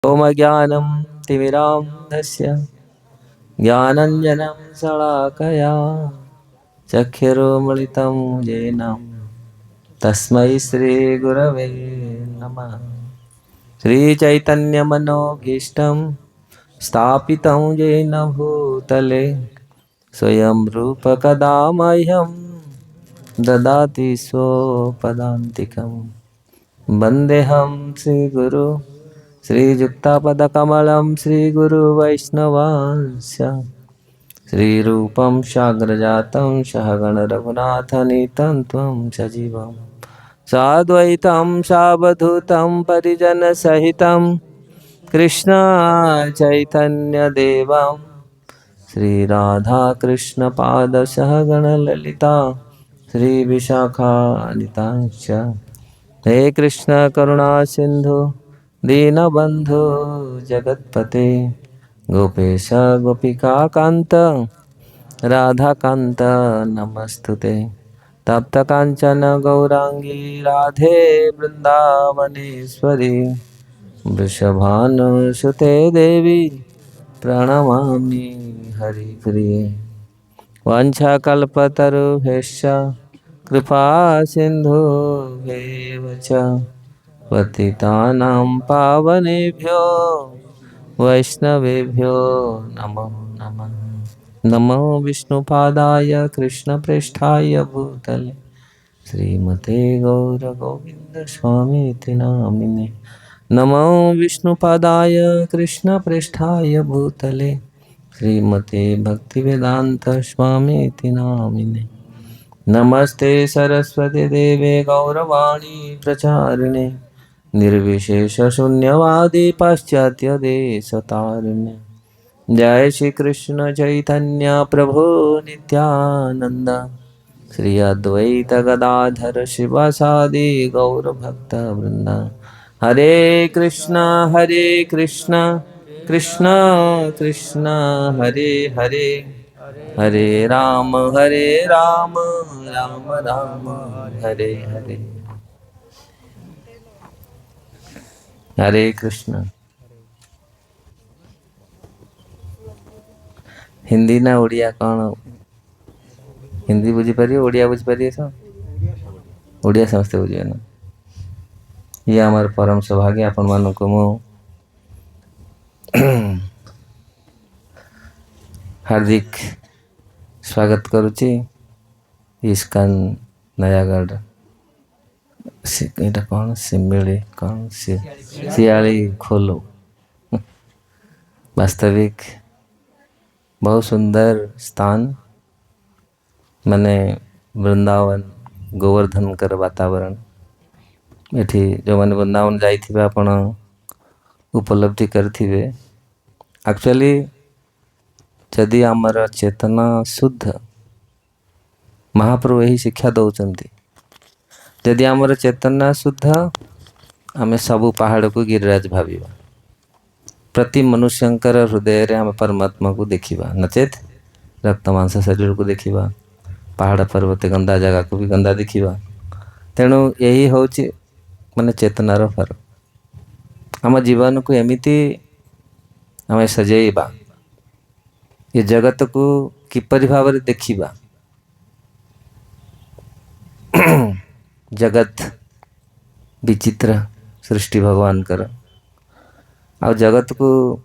ओमज्ञानं तिमिरान्धस्य ज्ञानञ्जनं शलाकया चक्षुरुन्मिलितं येन तस्मै श्रीगुरवे नमः। श्रीचैतन्यमनोभीष्टं स्थापितं येन भूतले स्वयं रूपकदा मह्यं ददाति स्वपदान्तिकं। वन्देऽहं श्रीगुरु श्रीयुक्तापदकमलं श्रीगुरुवैष्णवांश श्रीरूपं साग्रजातं सहगण रघुनाथनीतं त्वं सजीवं साद्वैतं सावधूतं परिजनसहितं कृष्ण चैतन्यदेवं श्रीराधाकृष्णपादसहगण ललिता श्रीविशाखानितांश्च। हे कृष्ण करुणा सिंधु दीनबंधु जगत्पते गोपेश गोपिका कांत राधा कांत नमस्तुते। तप्त कांचन गौरांगी राधे वृंदावनेश्वरी वृषभानुसुते देवी प्रणमामि हरिप्रिये। वाञ्छाकल्पतरुभ्यश्च कृपा सिन्धुभ्येव च पतितानां पावनेभ्यो वैष्णवेभ्यो नमो नमः। नमो विष्णुपादाय कृष्णप्रेष्ठाय भूतले श्रीमते गौरगोविन्द स्वामीति नामिने। नमो विष्णुपादाय कृष्णप्रेष्ठाय भूतले श्रीमते भक्तिवेदांत स्वामीति नामिने। नमस्ते सरस्वती देवे गौरवाणी प्रचारिणे निर्विशेष शून्यवादी पाश्चात्य देशतारिणे। जय श्री कृष्ण चैतन्य प्रभु नित्यानंद श्री अद्वैत गदाधर शिवासादि गौर भक्त वृंद। हरे कृष्णा कृष्ण कृष्ण हरे हरे हरे राम राम राम हरे हरे। हरे कृष्ण। हिंदी ना ओडिया कौन? हिंदी बुझीपारे ओडिया बुझीपारे सब ओडिया समस्ते बुझे ना। ये आमार परम सौभाग्य आपण मान को मु हार्दिक स्वागत करुच्ची। इस्कन नयागढ़ एटा कौन सिमिली कौन सियाली खोलो। वास्तविक बहुत सुंदर स्थान माने वृंदावन गोवर्धन कर वातावरण एठी जो मैंने वृंदावन जाइथिबे आपण उपलब्धि करथिबे। एक्चुअली जदि आमर चेतना शुद्ध महाप्रभु यही शिक्षा दौरान जदि आमर चेतना शुद्ध आमे सबु पहाड़ को गिरिराज भाविबा। प्रति मनुष्यंकर हृदय रे आमे परमात्मा को देखिबा नचेत रक्त मांस शरीर को देखिबा पहाड़ पर्वत गंदा जगह को भी गंदा देखिबा। तेणु यही होची माने चेतनार फरक। आम जीवन को एमिति आमे सजेइबा ये जगत को किपरि भाव रे देखिबा। जगत विचित्र सृष्टि भगवान कर आ जगत को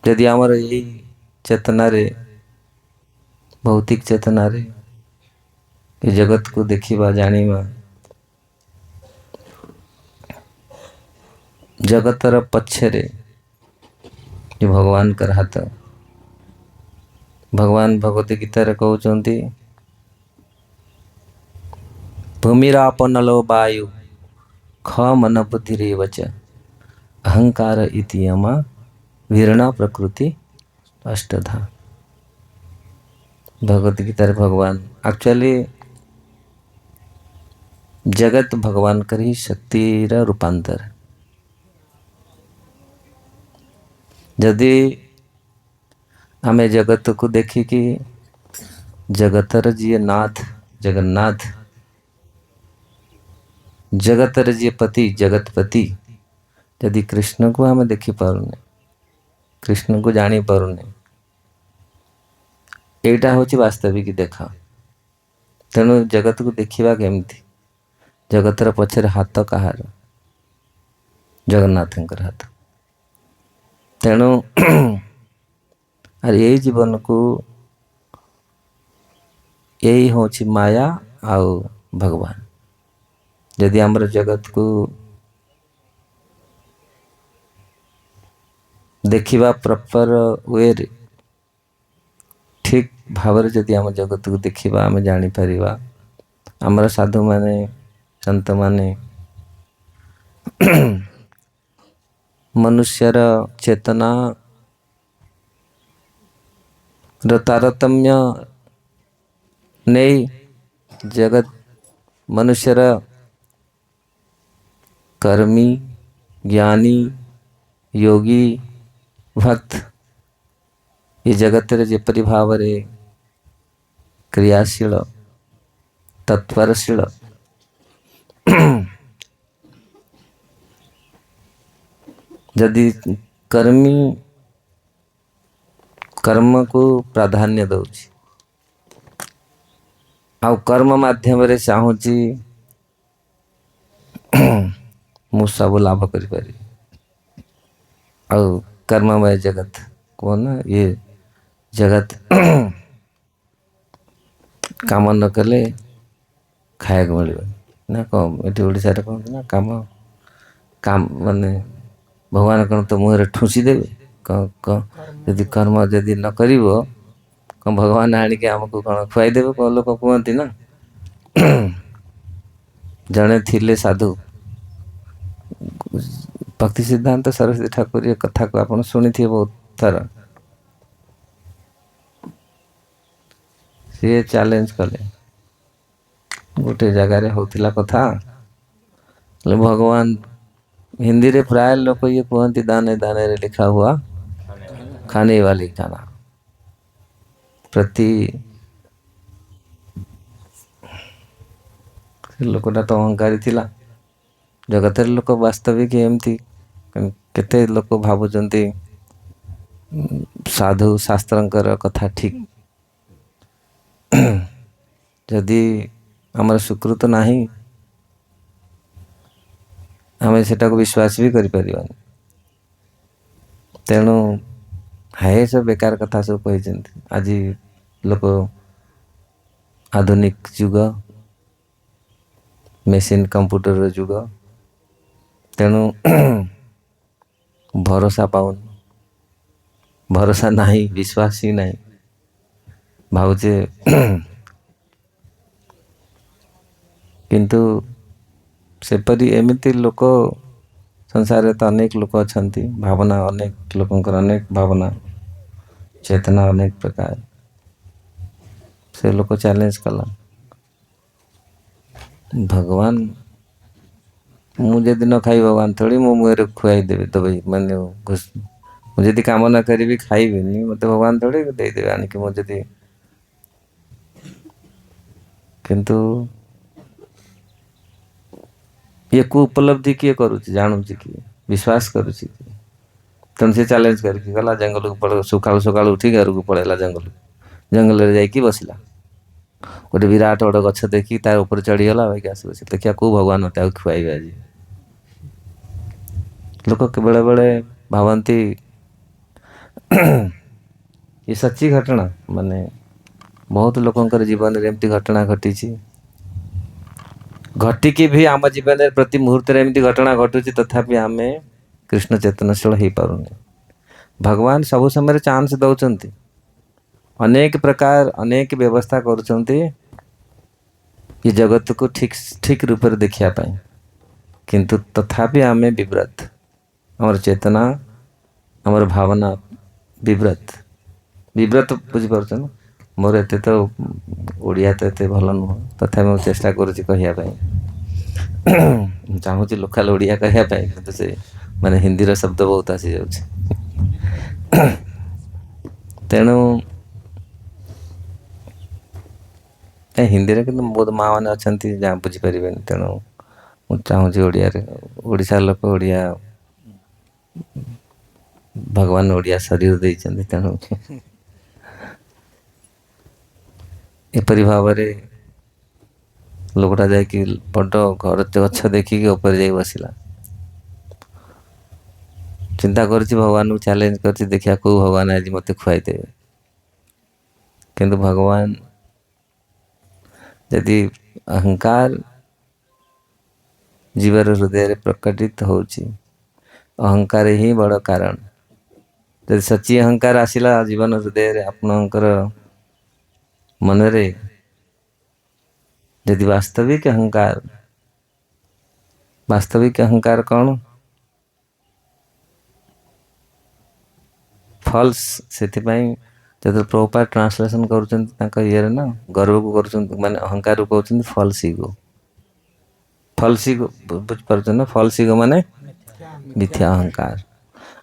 यदि आमर यही चेतना रे भौतिक चेतना रे ये जगत को देखिबा जानिबा जगतर पछरे ये भगवान कर हाथ। भगवान भगवती गीता रे कहउचंती भूमिरापनलो वायु ख मन बुद्धि रेवच अहंकार इति यमा वीरणा प्रकृति अष्टधा। भगवत गीता रे भगवान एक्चुअली जगत भगवान करी शक्ति रा रूपांतर। यदि आमे जगत को देखी कि जगतर जी नाथ जगन्नाथ जगतर जी पति जगतपति जदि कृष्ण को आम देखिपारुने, कृष्ण को जानीपारुने, एटा हूँ वास्तविक देखा। तेणु जगत को देखा केमती? जगतर पछरे हाथ कहार? जगन्नाथ हाथ। तेणु अरे यही जीवन को यही हूँ माया आउ भगवान। यदि आमर जगत को देखिबा प्रॉपर वे रे, ठीक भाव जदि आम जगत को देखिबा, आम जानी परिबा, आमर साधु माने संत माने मनुष्यर चेतना तारतम्य नहीं, जगत मनुष्यर कर्मी, ज्ञानी, योगी, भक्त ये जगत रे जेपरि भाव रे क्रियाशील तत्परशील यदि कर्मी कर्म को प्राधान्य दउछि, आ कर्म माध्यम रे चाहूँची मु सब लाभ करि पारि, आ कर्ममय जगत को ना ये जगत काम न कले खाया मिल ना कम। ये ओडिशा रे कहते ना काम काम माने भगवान कौन तो मुहर ठूसी देवे यदि कर्म यदि न करिवो कौन भगवान आनिके आमको कौन खुआई देवे? कौन लोक कहते ना। जड़े थिले साधु भक्ति सिद्धांत सरस्वती ठाकुर ये कथा को आप शुणी थे बहुत थर। सी चैलेंज कले गोटे जगार होतिला कथा, भगवान हिंदी रे प्राय लोग ये कहते दाने दाने रे लिखा हुआ खाने वाली खाना। प्रति लोकटा तो अहंकारी थिला। जगत लोक वास्तविक एमती केते लोक भावुचंती साधु शास्त्रंकर कथा ठीक, जदि आमर सुकृत नहीं आम सेटा को विश्वास भी करि परिबानी। तेणु हाय सब बेकार कथा सब कही। आज लोक आधुनिक युग, मेसीन कंप्यूटर युग, तेणु भरोसा पाउन, भरोसा नहीं, विश्वास ही नहीं। भावचे किंतु सेपरी एमिति लोक संसार तो अनेक लोक अच्छा, भावना अनेक लोकंकर अनेक भावना चेतना अनेक प्रकार। से लोक चैलेंज कला भगवान मुझे न खाई भगवान थोड़ी मो मुहर खुआई देवे दवाई माने मुझे काम ना करी खाइबे मत भगवान थोड़ी देदेवे आनिक मुझे। किंतु ये को उपलब्धि किए करुच्ची जानूची किए विश्वास करुच्ची किए? तेणु से चैलेंज करके गला जंगल को पड़े सकाल सकाल उठी घर को पड़ेगा जंगल जंगल जाकि बसला गोटे विराट बड़ गछ देखी तार ऊपर चढ़ीगला भाई आस बस देखिया को भगवान मत खुआइबे। आज लोक बेले बेले भावती ये सच्ची घटना माने बहुत लोकंकर जीवन रे एमती घटना घटी घटिकी भी आम जीवन प्रति मुहूर्त एमती घटना घटुची तथापि आम कृष्ण चेतनशील हो पारुने। भगवान सब समय चांस दौरान अनेक प्रकार अनेक व्यवस्था करुँचे ये जगत को ठीक ठीक रूप से देखा पाई, किंतु तथापि आम विव्रत, आमर चेतना आमर भावना विव्रत विव्रत बुझीपार ना। मोर एते तो ओडिया तो एते भल नुह तथा मुझे चेष्टा करुँच कहवाई चाहूँ लोकाल ओडिया कहवाई कि से माने हिंदी रो शब्द बहुत आसी जाऊँ। तेणु हिंदी रे किंतु बहुत माँ मैंने अच्छा जहाँ बुझीपारे। तेणु मुझे चाहूँ ओडिया ओडिशा लोक ओडिया भगवान ओडिया शरीर देइछन्ति तेणु एपरि भावरे लोकटा जाकि बड़ घर गछ देखिकी ऊपर जाई बसिला। चिंता करछि भगवान को चैलेंज करछि देखिया को भगवान आज मते खुआई देबे। किंतु भगवान यदि अहंकार जीवर हृदय प्रकटित होछि, अहंकार ही बड़ कारण। यदि सच्ची अहंकार आसिला जीवन हृदय आपणकर मनरे, यदि वास्तविक अहंकार कौन फल्स से जब प्रभुपाद ट्रांसलेशन कर ये ना गर्व को कर माने अहंकार को कहते फल्स ईगो। फल्स ईगो बुझिपार ना, फल्स ईगो माने मिथ्या अहंकार।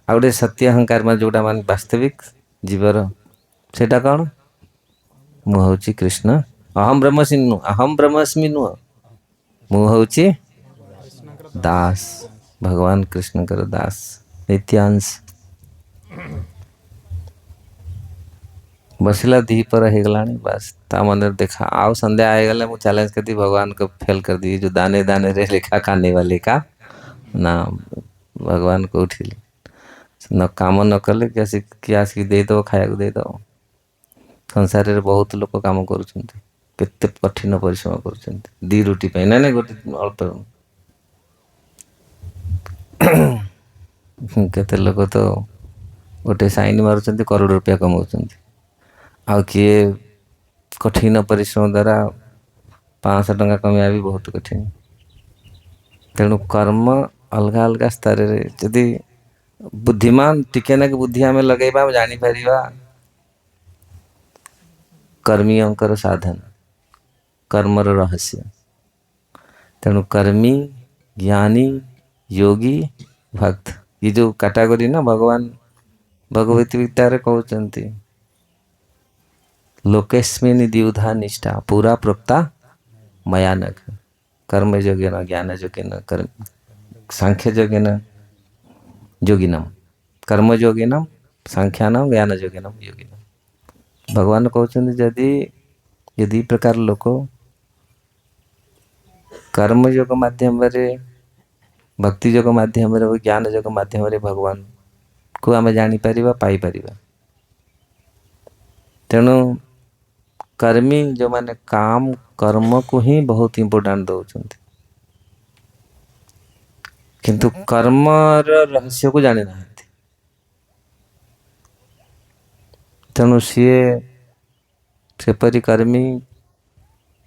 आ गोटे सत्य अहंकार मान जोटा मान वास्तविक जीवर सेटा कौन मु हूँ कृष्ण अहम ब्रह्मस्मि नुह मु हूँ दास भगवान कृष्ण कर दास नित्यांश। बसिला दीपर हो गला बस ता मन देखा आओ संध्या आएगले मु चैलेंज कर दी भगवान को फेल कर दी जो दाने दाने रे लेखा खाने वाले का ना भगवान को उठिल न काम न कले किए आसिक दे दो खाया दे दो। संसार रे बहुत लोक काम करुछन्ति केते कठिन परिश्रम करुछन्ति दी रोटी पे ना गोटे अल्प केते लोक तो गोटे साइन मारुछन्ति करोड़ रुपया कमाउछन्ति। आ किए कठिन परिश्रम द्वारा 500 टंका कमाया भी बहुत कठिन। तेणु कर्म अलग अलग स्तर रे यदि बुद्धिमान टिके ना बुद्धि आम लगेबा जानी परिबा कर्मीयंकर साधन कर्मर रहस्य। तेणु कर्मी ज्ञानी योगी भक्त ये जो कैटेगरी ना भगवान भगवत गीता रे कहउचंती लोकेस्मिन द्विधा निष्ठा पूरा प्रोक्ता मया नघ कर्म योगेन ज्ञान योगेन कर्म सांख्य योगेन योगिनम कर्म योगिनम सांख्यानम ज्ञान योगिनम योगिनम। भगवान कहते यदि यदि प्रकार लोक कर्म योग माध्यम रे भक्ति योग माध्यम रे ज्ञान योग माध्यम रे भगवान को आम जानी परिबा पाई परिबा। तेणु कर्मी जो माने काम कर्म को ही बहुत इम्पोर्टेंट दौरान किंतु कर्म रहस्य को जानी ना। तेणु सेपरी कर्मी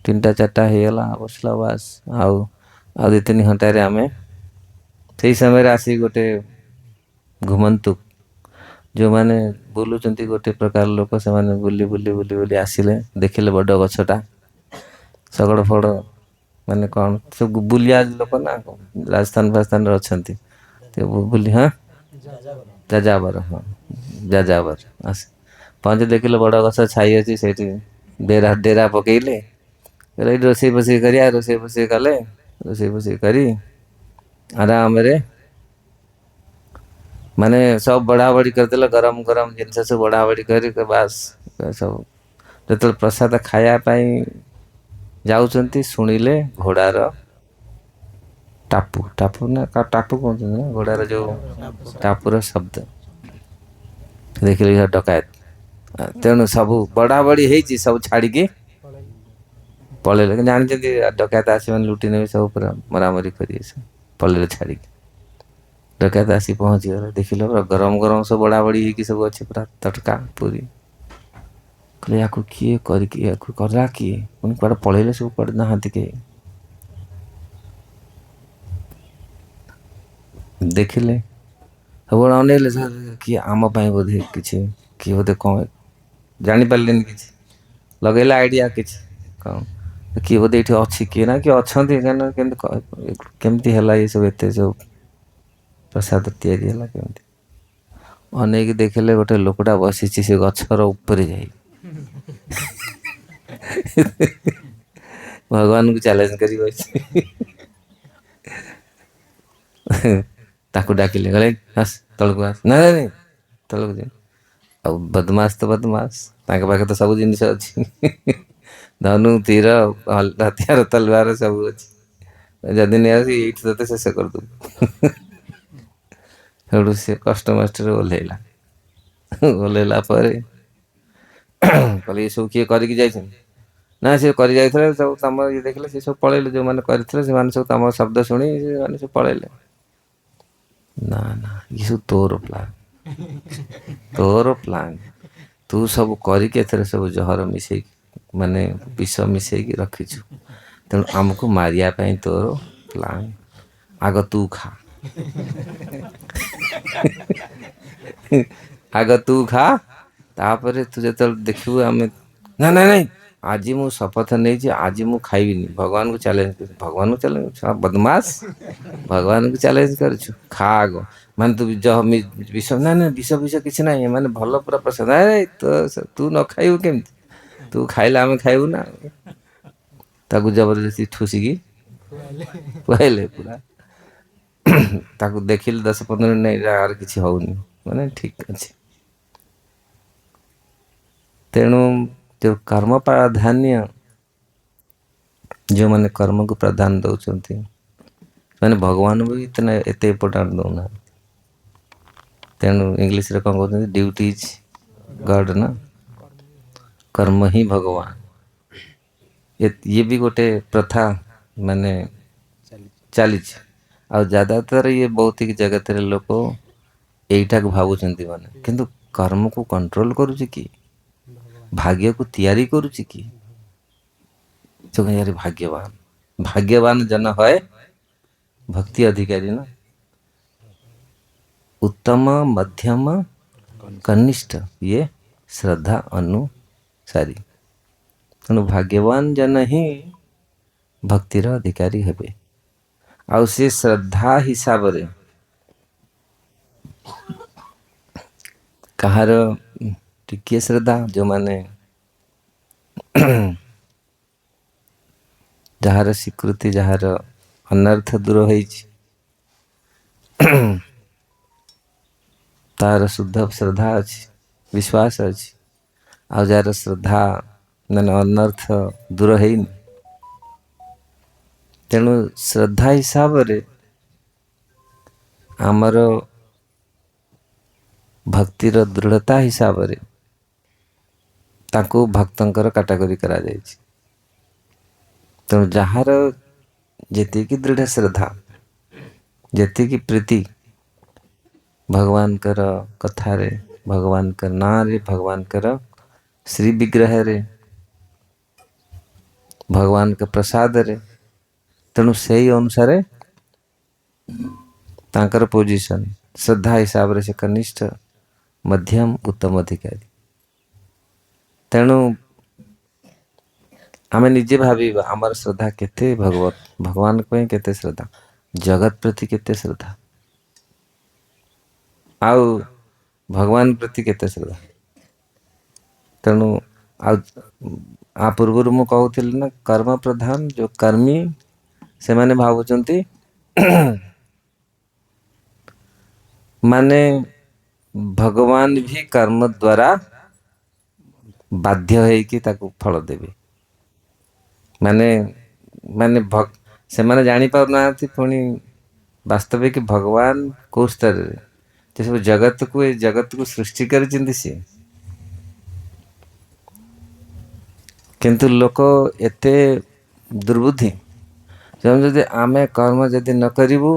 3टा 4टा होगला बसला बास आउ 2-3 घंटे आम से समय आसी गोटे घुमंतु जो माने बुलुचंती गोटे प्रकार लोक से माने बुली बुली बुली बुली आसिले देखिले बड़ गछटा सगड़ फड़ माने कौन सब बुलिया लोक ना राजस्थान फाजस्थान अच्छी बुली हाँ जाजावर हाँ जाजावर आस पहुँचे देखिले बड़ गछ छाई अच्छी से डेरा डेरा पकईले रोसे बसे कर रोसे बसे कले रोसे बसे करी आराम रे माने सब बढ़ा बढ़ी करदे गरम गरम जिनस सब बढ़ा बढ़ी कर बास सब जो प्रसाद खायापाई जाउचंती शुणिले घोड़ार टापू टापू ना टापू कहते ना घोड़ार जो टापूर शब्द देखिले डकायत। तेणु सब बढ़ा बढ़ी है सब छाड़ी पलैले जानी डकायत आस लुटी ने सब पूरा मरामरी कर पलैले छाड़ी डकायत आसी पहुँची गले देखिल गरम गरम सब बढ़ा बढ़ी है सब अच्छे पूरा तटका पूरी कहले या किए करला किए पुणी कड़े पलैले सब कड़े नहांती के देखिले सब अनेले किए आम बोधे किसी किए बोधे कौन जापारे कि लगेला आइडिया किसी कौन किए बोधे ये अच्छी किए ना किए अच्छा केमती है ये सब एत सब प्रसाद तैयारी है केमती अनेक देखिले गोटे लोकटा बसी से गचर ऊपर जाई भगवान को चैलेंज करी ताकू डाकिले गले आस तलक आस ना नहीं तलक जा ଆଉ ବଦମାସ ତ ବଦମାସ ତାଙ୍କ ପାଖେ ତ ସବୁ ଜିନିଷ ଅଛି ଧନୁ ତୀର ହତିଆର ତଲବାର ସବୁ ଅଛି ଯଦି ନେଇ ଆସି ଏଇଠି ତତେ ଶେଷ କରିଦେବୁ ସେଠୁ ସେ କଷ୍ଟମଷ୍ଟରେ ଓହ୍ଲେଇଲା ଓହ୍ଲେଇଲା ପରେ କହିଲେ ଏସବୁ କିଏ କରିକି ଯାଇଛନ୍ତି ନା ସେ କରି ଯାଇଥିଲେ ସବୁ ତମ ଇଏ ଦେଖିଲେ ସେ ସବୁ ପଳେଇଲେ ଯେଉଁମାନେ କରିଥିଲେ ସେମାନେ ସବୁ ତମ ଶବ୍ଦ ଶୁଣି ସେମାନେ ସବୁ ପଳେଇଲେ ନା ନା ଇଏ ତୋର ପ୍ଲାନ୍ ତୋର ପ୍ଲାନ୍ ତୁ ସବୁ କରିକି ଏଥିରେ ସବୁ ଜହର ମିଶେଇକି ମାନେ ବିଷ ମିଶେଇକି ରଖିଛୁ ତେଣୁ ଆମକୁ ମାରିବା ପାଇଁ ତୋର ପ୍ଲାନ୍ ଆଗ ତୁ ଖା ଆଗ ତୁ ଖା ତାପରେ ତୁ ଯେତେବେଳେ ଦେଖିବୁ ଆମେ ନା ନାଇଁ ନାଇଁ ଆଜି ମୁଁ ଶପଥ ନେଇଛି ଆଜି ମୁଁ ଖାଇବିନି ଭଗବାନଙ୍କୁ ଚ୍ୟାଲେଞ୍ଜ କରୁଛି ଭଗବାନଙ୍କୁ ଚ୍ୟାଲେଞ୍ଜ ବଦମାସ ଭଗବାନଙ୍କୁ ଚ୍ୟାଲେଞ୍ଜ କରୁଛୁ ଖା ଆଗ ମାନେ ତୁ ବିଷ ନା ନା ବିଷ କିଛି ନାହିଁ ମାନେ ଭଲ ପୁରା ପ୍ରସାଦ ତୁ ନ ଖାଇବୁ କେମିତି ତୁ ଖାଇଲେ ଆମେ ଖାଇବୁ ନା ତାକୁ ଜବରଦସ୍ତି ଠୁସିକି ଖୁଆଇଲେ ପୁରା ତାକୁ ଦେଖିଲି 10-15 ମିନିଟ୍ ନାଇଁ ଆର କିଛି ହଉନି ମାନେ ଠିକ ଅଛି ତେଣୁ ଯେଉଁ କର୍ମ ପ୍ରାଧାନ୍ୟ ଯେଉଁମାନେ କର୍ମକୁ ପ୍ରାଧାନ୍ୟ ଦେଉଛନ୍ତି ସେମାନେ ଭଗବାନଙ୍କୁ ବି ଏତେ ଇମ୍ପୋର୍ଟାଣ୍ଟ ଦେଉନାହାନ୍ତି ତେଣୁ ଇଂଲିଶରେ କ'ଣ କହୁଛନ୍ତି ଡ୍ୟୁଟି ଇଜ୍ ଗଡ୍ ନା କର୍ମ ହିଁ ଭଗବାନ ଇଏ ବି ଗୋଟେ ପ୍ରଥା ମାନେ ଚାଲିଛି ଆଉ ज़्यादातर ଇଏ ଭୌତିକ ଜଗତରେ ଲୋକ ଏଇଟାକୁ ଭାବୁଛନ୍ତି ମାନେ କିନ୍ତୁ କର୍ମକୁ କଣ୍ଟ୍ରୋଲ କରୁଛି କି ଭାଗ୍ୟକୁ ତିଆରି କରୁଛି କି ଭାଗ୍ୟବାନ ଭାଗ୍ୟବାନ ଜନ ହଏ ଭକ୍ତି ଅଧିକାରୀ ନା उत्तम मध्यम कनिष्ठ ये श्रद्धा अनुसारी तेणु भाग्यवान जन ही भक्तिर अधिकारी हेबे आउ से श्रद्धा हिसाब रे कहार टिके श्रद्धा जो माने जहार स्वीकृति जहार अनर्थ दूर होइछि तार शुद्ध श्रद्धा अच्छी विश्वास अच्छी आ जार श्रद्धा मैंने अनर्थ दूर है तेणु श्रद्धा हिसाब रे आमर भक्तिर दृढ़ता हिसाब रे ताको भक्तंकर काटागोरी करा जायछि तेणु जहार जेति की दृढ़ श्रद्धा जेति की प्रीति भगवान कर कथा रे भगवान कर ना रे भगवान कर श्री विग्रह रे भगवान के प्रसाद रे तेणु से अनुसार तांकर पोजीशन श्रद्धा हिसाब रे से कनिष्ठ मध्यम उत्तम अधिकारी तेणु आमे निजे भावी आमर श्रद्धा केते भगवत भगवान को केते श्रद्धा जगत प्रति केते श्रद्धा आउ भगवान प्रति केते श्रद्धा तेणु आ पूर्व मु कहूली ना कर्म प्रधान जो कर्मी से माने भावुचंती माने भगवान भी कर्म द्वारा बाध्य है कि ताकू फल देवे माने माने से माने जानी पार ना पुणी वास्तविक भगवान को स्तर सब जगत को सृष्टि कर सी किंतु लोक एते दुर्बुद्धि जब आमे कर्म जदि न करिवु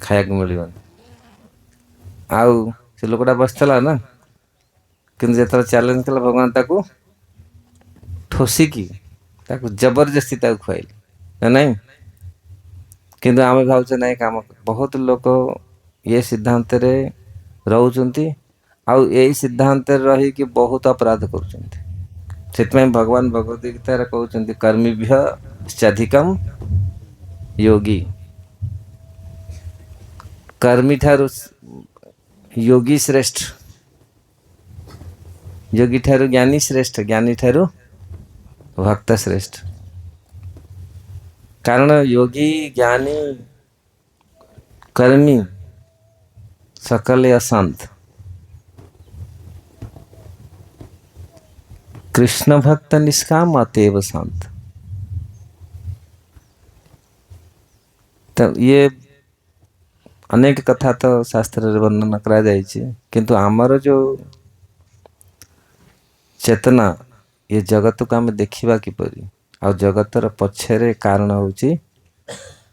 खाया मिलबन आउ से लोकटा बसला ना किंतु जो चैलेंज कला भगवान ताकू ठोसिकी ताकू जबरदस्ती ताकू खुआइल ना नहीं किंतु आमे भावचे नहीं काम बहुत लोक ये सिद्धांत रे रहउचंती आउ यही सिद्धांत रही कि बहुत अपराध करुचंती सेतमें भगवान भगवद गीता कहते कर्मीभ्यश्चाधिकम योगी कर्मी ठारू योगी श्रेष्ठ योगी ठारू ज्ञानी श्रेष्ठ ज्ञानी ठारू भक्त श्रेष्ठ कारण योगी ज्ञानी कर्मी सकल अशांत, कृष्ण भक्त निष्काम अतएव शांत। तो ये अनेक कथा तो शास्त्र रे वर्णन करा जायछि, किंतु आमर जो चेतना ये जगत को आम देखा किपरि, आ जगतर पछरे कारण होची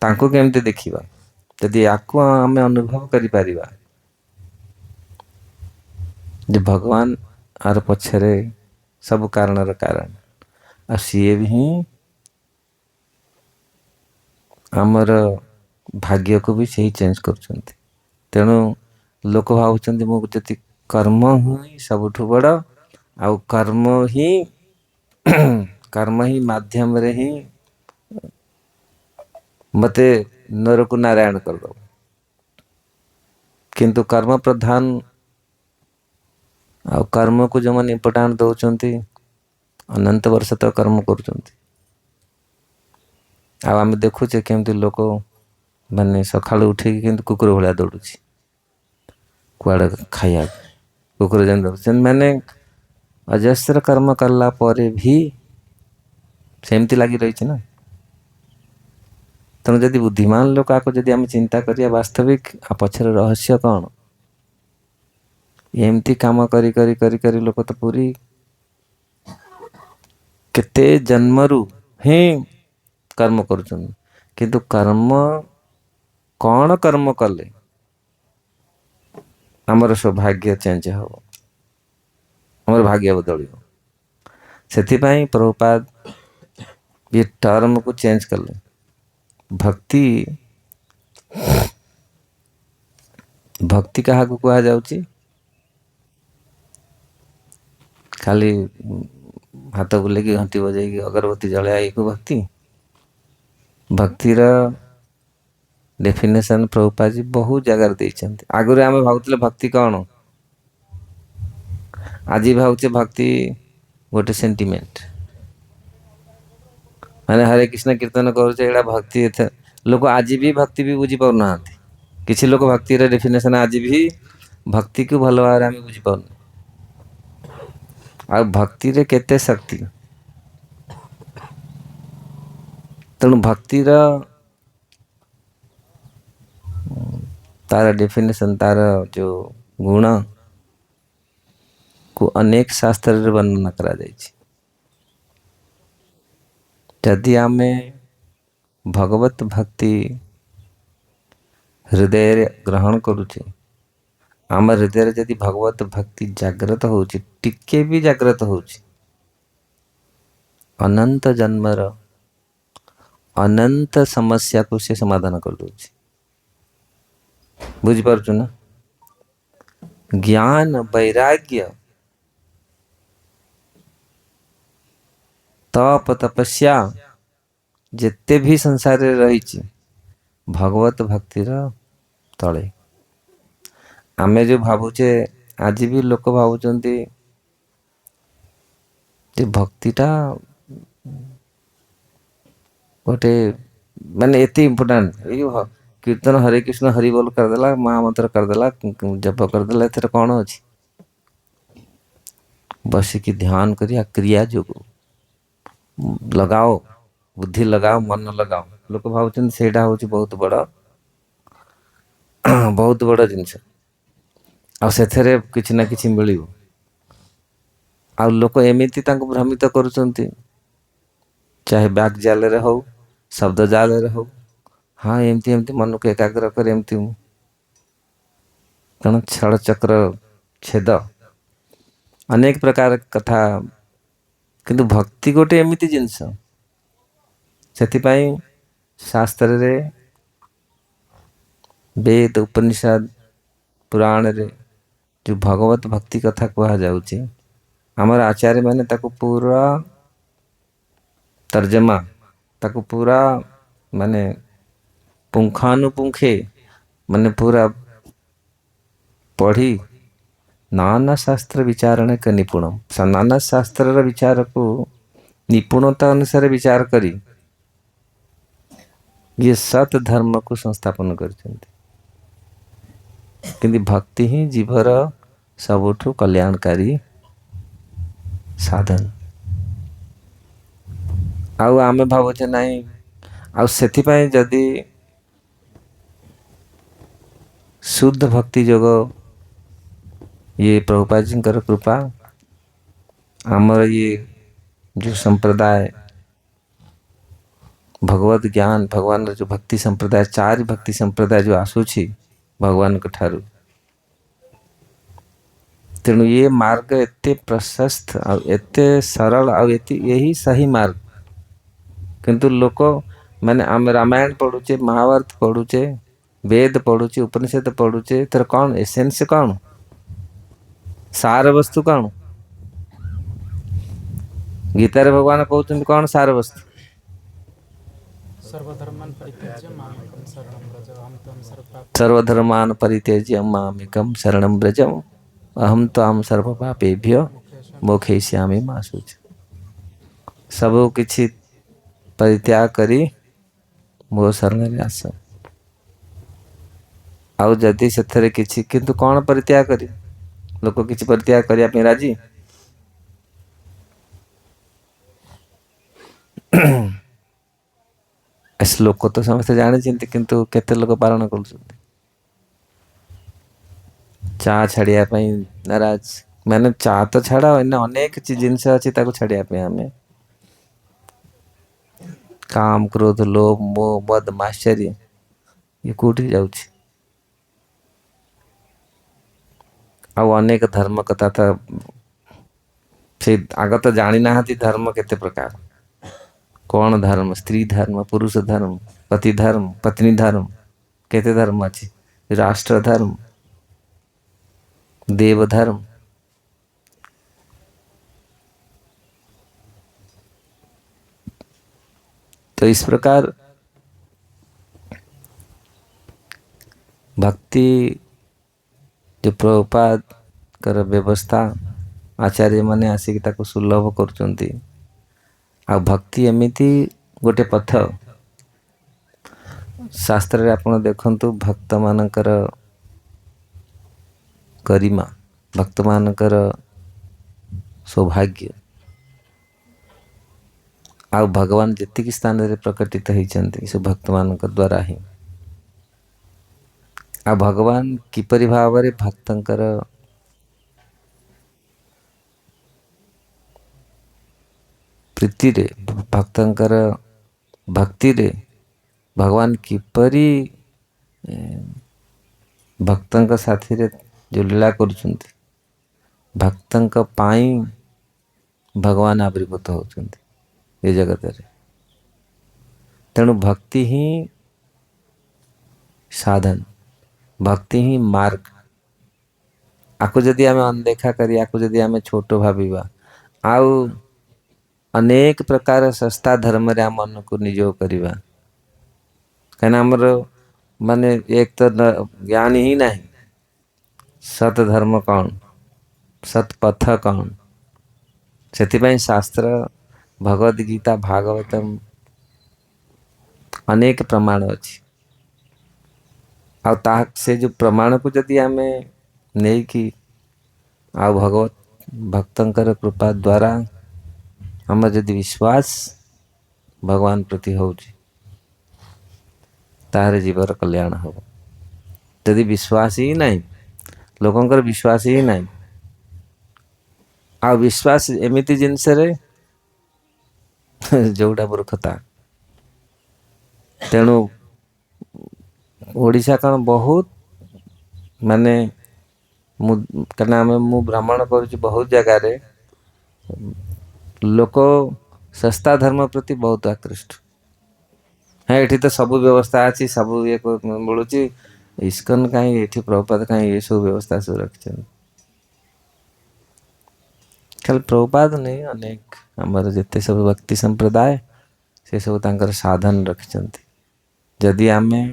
तांको केमते देखिबा। यदि याकू आम अनुभव करि परिबा जे भगवान आर पछरे सब कारणर कारण, आ सीए भी आमर भाग्य को भी सही चेंज करछन्ति। तेणु लोक भावुଛନ୍ତି मो जति कर्म ही सबुठु बड़, आउ कर्म ही माध्यम रे ही मते नर को नारायण कर दो। किंतु कर्म प्रधान आ कर्म को जो मैंने इम्पोर्टाट दौरान अनंत वर्ष तो कर्म करुँच। आम देखुचे केमती लोक माने सका उठे कि कुकुर भाया दौड़ू कुआड़े खाया कुकुर जन दौड़ मैंने अजस्र कर्म कला परे भी सेमती लगी रही ना। तेणु जदि बुद्धिमान लोक आको जदि आम चिंता करिया वास्तविक आ पछर रहस्य कौन, एमती काम करी करी करी करी लोक तो पूरी केते जन्मरु ही कर्म करुछन, किंतु कर्म कौन कर्म कले आमर सौभाग्य चेंज हो, आमर भाग्य बदल। से प्रभुपाद ये टर्म को चेंज कले। भक्ति भक्ति क्या कह जाउची, खाली हाथ बुलेकी घंटी बजेगी अगरबत्ती जलाया को भक्ति। भक्तिर डेफिनेशन प्रभुपाद जी बहुत जगार देइछन्ति। आगुरी आमे भावुतले भक्ति कौन, आज भावुचे भक्ति गोटे सेंटिमेंट, माने हरे कृष्ण कीर्तन करुचे एड़ा भक्ति। लोक आज भी भक्ति भी बुझी पार ना। किसी लोग भक्ति डेफिनेशन आज भी भक्ति को भल भाव आम बुझी पार। आ भक्ति रे केते शक्ति, तेणु भक्तिर तार डेफिनेशन तार जो गुण को अनेक शास्त्र रे वर्णन करा जायछि। यदि आमे भगवत भक्ति हृदय ग्रहण करुचे, आम हृदय जदि भगवत भक्ति जागृत होची, टिके भी जागृत होची, अनंत जन्मर अनंत समस्या को से समाधान कर दूची। बुझिपारुछु ना। ज्ञान वैराग्य तप तपस्या जेते भी संसार रे रही भगवत भक्तिर तले। आमे जो भावुचे आज भी लोक भावुचंती जे भक्तिटा गोटे माने एते इम्पोर्टेंट। कीर्तन हरे कृष्ण हरि बोल करदेला, महामंत्र करदेला, जप करदेला, एथरे कौन अछि। बसिकी ध्यान करिया क्रिया जोग लगाओ, बुद्धि लगाओ, मन लगाओ। लोक भावुचंती सेटा होची बहुत बड़ा बहुत बड़ा जिनस, आ सेथरे किछि ना किछि मिलिबो। आ लोक एमिति तांको भ्रमित करुचंती, चाहे बाग जाल रे हो, शब्द जाल रे हो। हाँ एमती एमती मन को एकाग्र कर एमती कण छड़ चक्र छेद अनेक प्रकार कथा। किंतु भक्ति गोटे एमिति जिनस, सेथिपाई शास्त्र रे वेद उपनिषद पुराण रे जो भगवत भक्ति कथा कहा जाउची, आमर आचार्य माने ताको पूरा तर्जमा, ताको पूरा माने पुंखानुपुंखे माने पूरा पढ़ी नाना शास्त्र विचारण के निपुण, नाना शास्त्र विचार को निपुणता अनुसार विचार करी ये सत धर्म को संस्थापन करछन्ति। କିନ୍ତୁ ଭକ୍ତି ହିଁ ଜୀବର ସବୁଠୁ କଲ୍ୟାଣକାରୀ ସାଧନ। ଆଉ ଆମେ ଭାବୁଛେ ନାହିଁ, ଆଉ ସେଥିପାଇଁ ଯଦି शुद्ध भक्ति जोग ये प्रभुपाद जी कृपा आमर ये जो संप्रदाय भगवत ज्ञान भगवान जो भक्ति संप्रदाय चार भक्ति संप्रदाय जो आसूची भगवान को ठारू तेणु ये मार्ग एते प्रशस्त एते सरल यही सही मार्ग। किंतु लोक माने आम रामायण पढ़ुचे महाभारत पढ़ुचे वेद पढ़ुचे उपनिषद पढ़ुचे तर कौन एसेंस कौन सार वस्तु कौन गीतारे भगवान कहते कौन सार वस्तु सर्वधर्मान परित्यज्य मामेकं शरणं व्रज अहम त्वां सर्व पापेभ्यो मोक्षयिष्यामि मा शुचि। सब किछि परित्याग करी मो शरण आस। आउ जदि से किछि किंतु कौन परित्याग करी लोक किछि परित्याग करिया पे राजी श्लोक तो समस्त जानी किंतु केते लोक पालन कर चा छाड़िया नाराज मैंने चा तो छाड़ा अनेक जिनस अच्छी छाड़िया आम काम क्रोध लोभ मोह मद माश्चर्य ये कौटी जाउछि। आउ अनेक धर्म कथा तो से आग तो जानी ना धर्म केते प्रकार कौन धर्म स्त्री धर्म पुरुष धर्म पति धर्म पत्नी धर्म केते धर्म अच्छी राष्ट्र धर्म देव धर्म तो इस प्रकार भक्ति जो प्रभुपाद कर व्यवस्था आचार्य माने आसिक ताको सुलभ करचंती। आ भक्ति एमिति गोटे पथ शास्त्र रे आपण देखंतु भक्त मानकर गरिमा भक्त मानकर सौभाग्य आ भगवान जेतिक स्थान रे प्रकटित होइचंती से भक्त मानकर द्वारा ही आ भगवान किपरि भाव रे भक्तंकर प्रीति रे भक्तंकर भक्ति रे भगवान किपरि भक्तंक साथी रे जो लीला करुछंती भक्तंक पाई भगवान आविर्भूत होचंती ये जगत रे। तेणु भक्ति ही साधन भक्ति ही मार्ग आको जदि आमे अनदेखा करी आको जदि आमे छोटो भाविबा आउ अनेक प्रकार सस्ता धर्म रे मन को नियोग करिबा कहना हमर माने एक तो ज्ञान ही नहीं सत धर्म कौन सत पथ कौन से शास्त्र भगवद गीता भागवतम अनेक प्रमाण अच्छी आ से जो प्रमाण को जदि आमे नहीं कि आ भगवत भक्तंकर कृपा द्वारा आम जदि विश्वास भगवान प्रति होउची तारे जीवर कल्याण हो। यदि विश्वास ही नहीं लोकंकर विश्वास ही नहीं आ विश्वास एमिति जिनस रे जोड़ा मूर्खता। तेणु ओडिशा कौन बहुत माने कहना मु भ्रमण करुच्ची बहुत जगह रे लोक सस्ता धर्म प्रति बहुत आकृष्ट है। एठी तो सब व्यवस्था अच्छी सब ये मिलूँ इस्कन कहीं एठी प्रभुपाद कहीं ये सब व्यवस्था सब रखिछन खाली प्रभुपाद नहीं अनेक आमर जिते सब भक्ति संप्रदाय से सब तांकर साधन रखिछंती। जदि आमे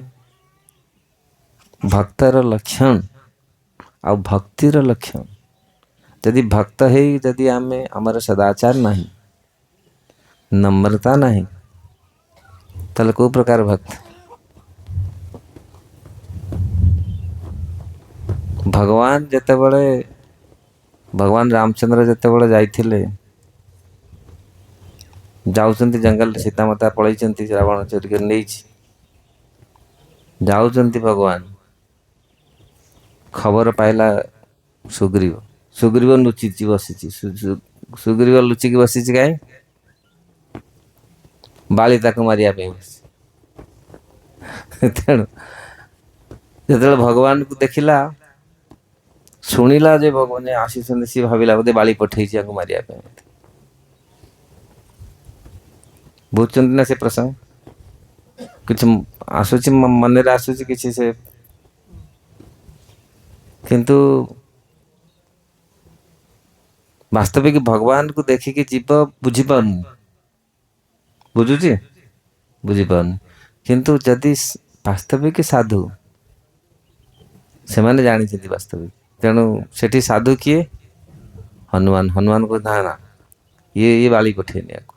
भक्तर लक्षण आ भक्तिर लक्षण यदि भक्त है यदि आमे आमर सदाचार नहीं नम्रता नहीं तले को प्रकार भक्त भगवान जेतेबेले भगवान रामचंद्र जेतेबेले जाइथिले जाउचंती जंगल सीता माता पळैचंती रावण चोरी कर नहीं जाउचंती भगवान खबर पाइला सुग्रीव सुग्रीव लुचि बसी सुग्रीव लुचिकी बसी कहीं बाली ताको मारिया तेणु जो भगवान को देखिला शुणिला जे भगवान आसी सी भाविला बोधे बाली पठे मारिया बुझुं ना से प्रसंग किछ आसुची मन आसुची किछि से किंतु वास्तविक भगवान को देखिकी जीव बुझीपार बुझुची बुझीपार किंतु जदि वास्तविक साधु से माने जानी वास्तविक तेणु सेठी साधु किए हनुमान हनुमान को ना ना ये बाली पठेनी आपको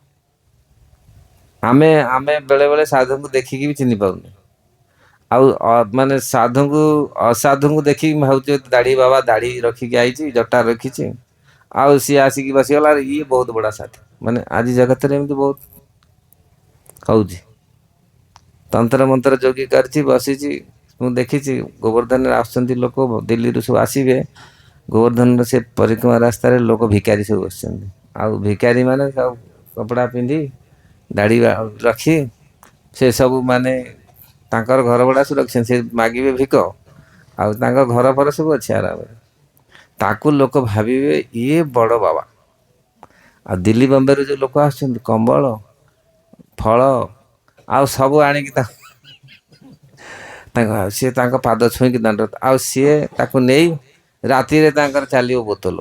आमे आमे बेले बेले साधु को देखिकी भी चिन्ह पाऊनी आउ माने साधु को असाधु को देखिकी भावुचे दाढ़ी बाबा दाढ़ी रखिकी आईची जटा रखिची आउ सी आसिकी बसीगला ये बहुत बड़ा साथी माने आज जगत रे एमती बहुत कहूँ तंत्र मंत्र जोगी कर बसी मुझे देखी गोवर्धन आसुँच लोक दिल्ली सब आसवे गोवर्धन से परिक्रमा रास्त लोक भिकारी सब बस आउ भिकारी माने सब कपड़ा पिंधि दाढ़ी रखी से सब माने तांकर घर भड़ा सब रखी से मागे भिक आउ घर फर सब अच्छे आराम ताकू लोक भावे ये बड़ बाबा आ दिल्ली बम्बे जो लोक आसुँच कंबल फल आउ सब आणिकी सी पाद छुईकी दंड आउ सी ताकू नहीं राति रे तांकर चलियो बोतल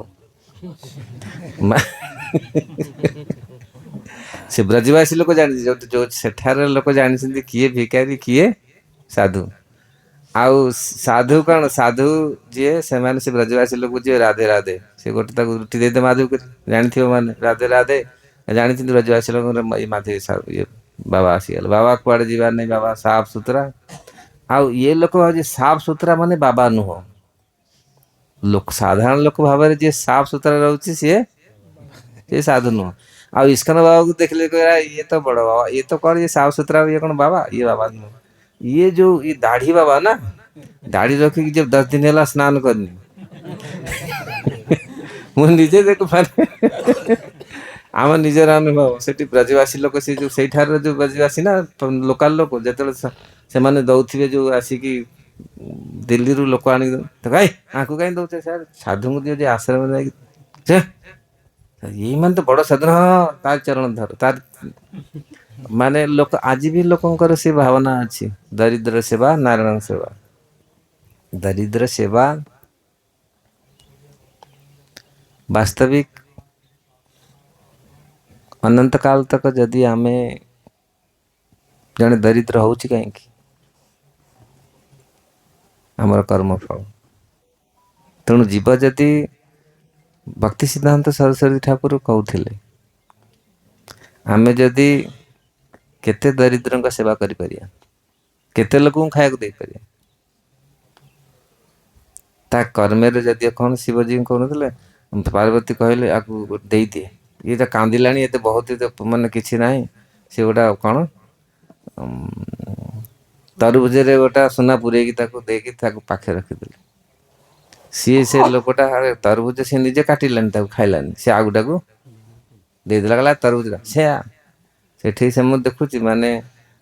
से ब्रजवासी लोक जानी जो सेठार लोक जानी किए भिकारी किए साधु आउ साधु कौन साधु जी से माने से ब्रजवासी लोक जी राधे राधे से गोटे रुटी दे माधव जानी माने राधे राधे जानी ब्रजवासी लोक माधव ये बाबा आसीगल बाबा कुआड़े जीवार नहीं बाबा साफ सुथरा आउ ये लोक साफ सुथरा माने बाबा नुह लोक साधारण लोक भाव जी साफ सुथरा रोचे सी साधु नुह आउ इस्कन बाबा को देखले ये तो बड़ बाबा ये तो कौन ये साफ सुथरा ये कौन बाबा नुह ये जो ये दाढ़ी बाबा ना दाढ़ी रखी जब 10 दिन है स्नान करनी मुझे निजे देख आम निजर अनुभव से ब्रजवासी लोक से जो सेठार जो ब्रजवासी ना लोकाल लोक जो से माने दौथिबे जो आसिकी दिल्ली रु लोक आनी तो कहीं आंकु कहीं दौचे सर साधु को दियो जे आश्रम में ये मान तो बड़ साधु हाँ तार चरण धर तार माने लोक आज भी लोकंकर से भावना अच्छी दरिद्र सेवा नारायण सेवा दरिद्र सेवा वास्तविक अनंत काल तक जदि आमे जने दरिद्र होची कहीं आमर कर्मफल तेणु जीव जदि भक्ति सिद्धांत सरस्वती ठाकुर कहते आमे जदि केते दरिद्र सेवा करि परिया केते लोक खाया दे परिया ता कर्मे जदि कौन शिवजी कहते पार्वती कहले आपको दे दिए ये तो कांदिलानी ये तो बहुत ही तो मन किसी ना सी गोटा कौन तरबुजे गोटा सुना पुरे देकी पाखे रखीदे सी से लोकटा तरबुज सी निजे काटिलानी खाइलानी सी आउ गोटा को देदेला गला तरबुज से से मुझे देखुची माने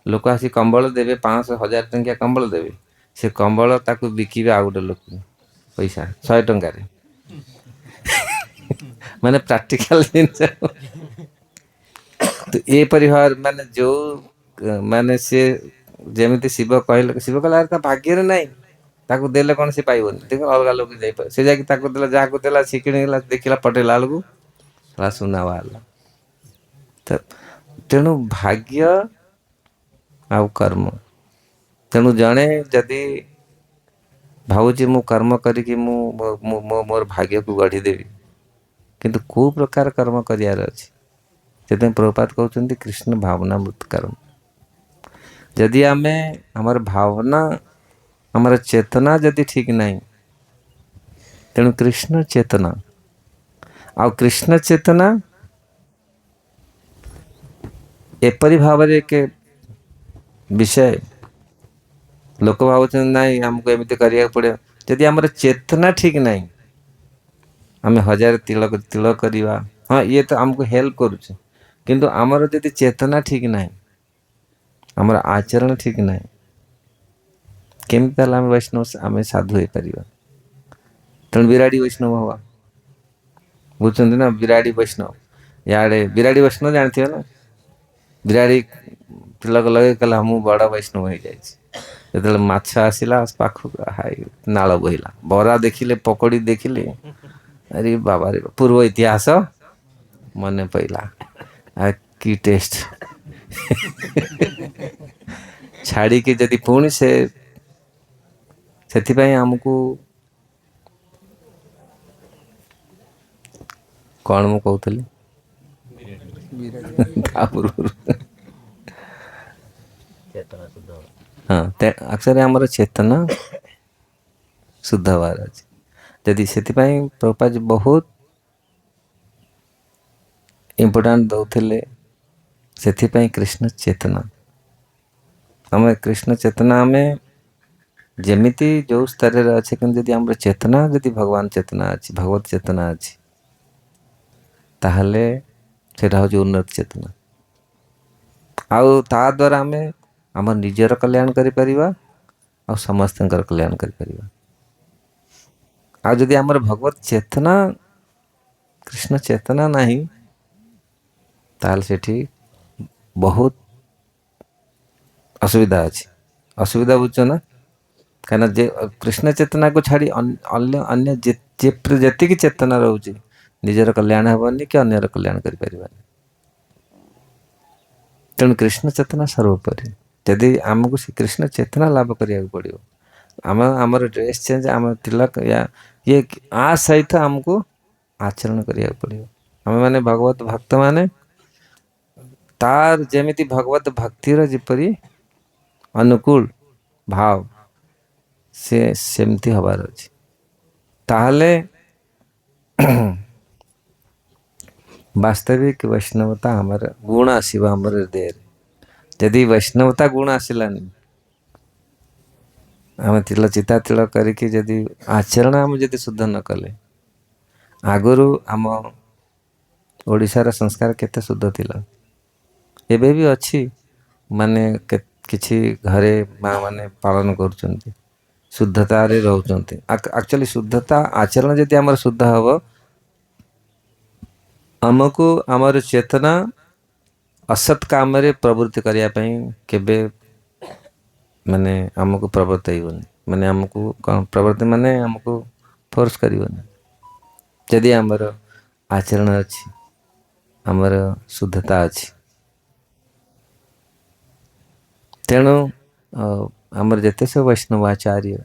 लोक आसी कंबल देवे 500-1000 टंकिया कंबल देवे से कंबल ताकू बिकिबे आउ गोटे लोक पैसा 100 टंका माने प्रैक्टिकल जिनस तो ये परिवार माने जो माने से जेमिति शिव कहले शिव कहला भाग्य नहीं ताकू देले कौन से पाइबनी देख अलग लोग जाई से जाके ताकू देला जहाँ को देला सिकिणी गला देखिला पटेला बेलू सुना बाहर तो तेणु भाग्य आउ कर्म तेणु जड़े जदि भावुची मु कर्म करी मोर भाग्य को गढ़ीदेवी किंतु को प्रकार कर्म करार अच्छे से प्रभुपाद कहते कृष्ण भावनामृत कर्म जदि आमे हमर भावना हमर चेतना जदि ठीक नहीं तेणु कृष्ण चेतना आउ कृष्ण चेतना एपरी भाव के विषय लोक भावुं नाई आमको एमती करिया पड़े जदि आमर चेतना ठीक नहीं आम हजार तिलक तिलक करवा हाँ ये तो आमको हेल्प करुचे किंतु आमर जदि चेतना ठीक नहीं आमर आचरण ठीक नहीं केमती आम वैष्णव आम साधु हो पार तेणु विराड़ी वैष्णव हवा बुझे ना विराड़ी वैष्णव याडे विराड़ी वैष्णव जानते ना विराड़ी तिलक लगे कहला मु बड़ वैष्णव हो जाए जो माछ आसला पाखक हाई नाल बहला बरा देखिले पकड़ी देखिले अरे बाबा रे पूर्व इतिहास मन पड़ा आ की टेस्ट छाड़ी के जदि पुणी से आमको कौन मु कहूली हाँ अक्सर आमर चेतना शुद्ध हवार अच्छे जदि से प्रभुपाद बहुत इम्पोर्टाट दौले से कृष्ण चेतना आम कृष्ण चेतना आम जमीती जो स्तर अच्छे कि जदि आम चेतना जदि भगवान चेतना अच्छी भगवत चेतना अच्छी ताहले सेटा हूँ उन्नत चेतना आउ ता द्वारा आम आम निजर कल्याण करिपरिबा आ समस्त कल्याण करिपरिबा आ जदि आमर भगवत चेतना कृष्ण चेतना नहीं ताल सेठी बहुत असुविधा अच्छी असुविधा बुझ ना कहीं जे कृष्ण चेतना को छाड़ी अन्य जी चेतना रोचे निजर कल्याण हेनी कि अन्यर कल्याण करें तेणु कृष्ण चेतना सर्वोपरि जदि आमको से कृष्ण चेतना लाभ करिया पड़ो आम आमर ड्रेस चेंज आम तिलक या ये आ सहित आमको आचरण करिया पड़ो आम मैंने भगवत भक्त माने तार जेमिति भगवत भक्तिर जिपरि अनुकूल भाव से सेमती हबार अछि ताहले वास्तविक वैष्णवता हमार गुण आसवा हमर हृदय जदि वैष्णवता गुण आसलानी आम तिल चिता तिल करके जदि आचरण आम जदि शुद्ध न कले आगुरु आम ओडिशार संस्कार केते शुद्ध थिला एबे भी अच्छी माने किछि घरे माँ माने पालन करुचंती शुद्धता रे रहउचंती एक्चुअली शुद्धता आचरण जदि आमर शुद्ध हबो आमको आमर चेतना असत काम रे प्रवृत्ति करिया पई केबे माने आमको प्रवर्तइबनी माने आमको प्रवृत्ति माने आमको फोर्स करिवनी जदि आमर आचरण अच्छी आमर शुद्धता अच्छी तेणु आमर जेते सब वैष्णव आचार्य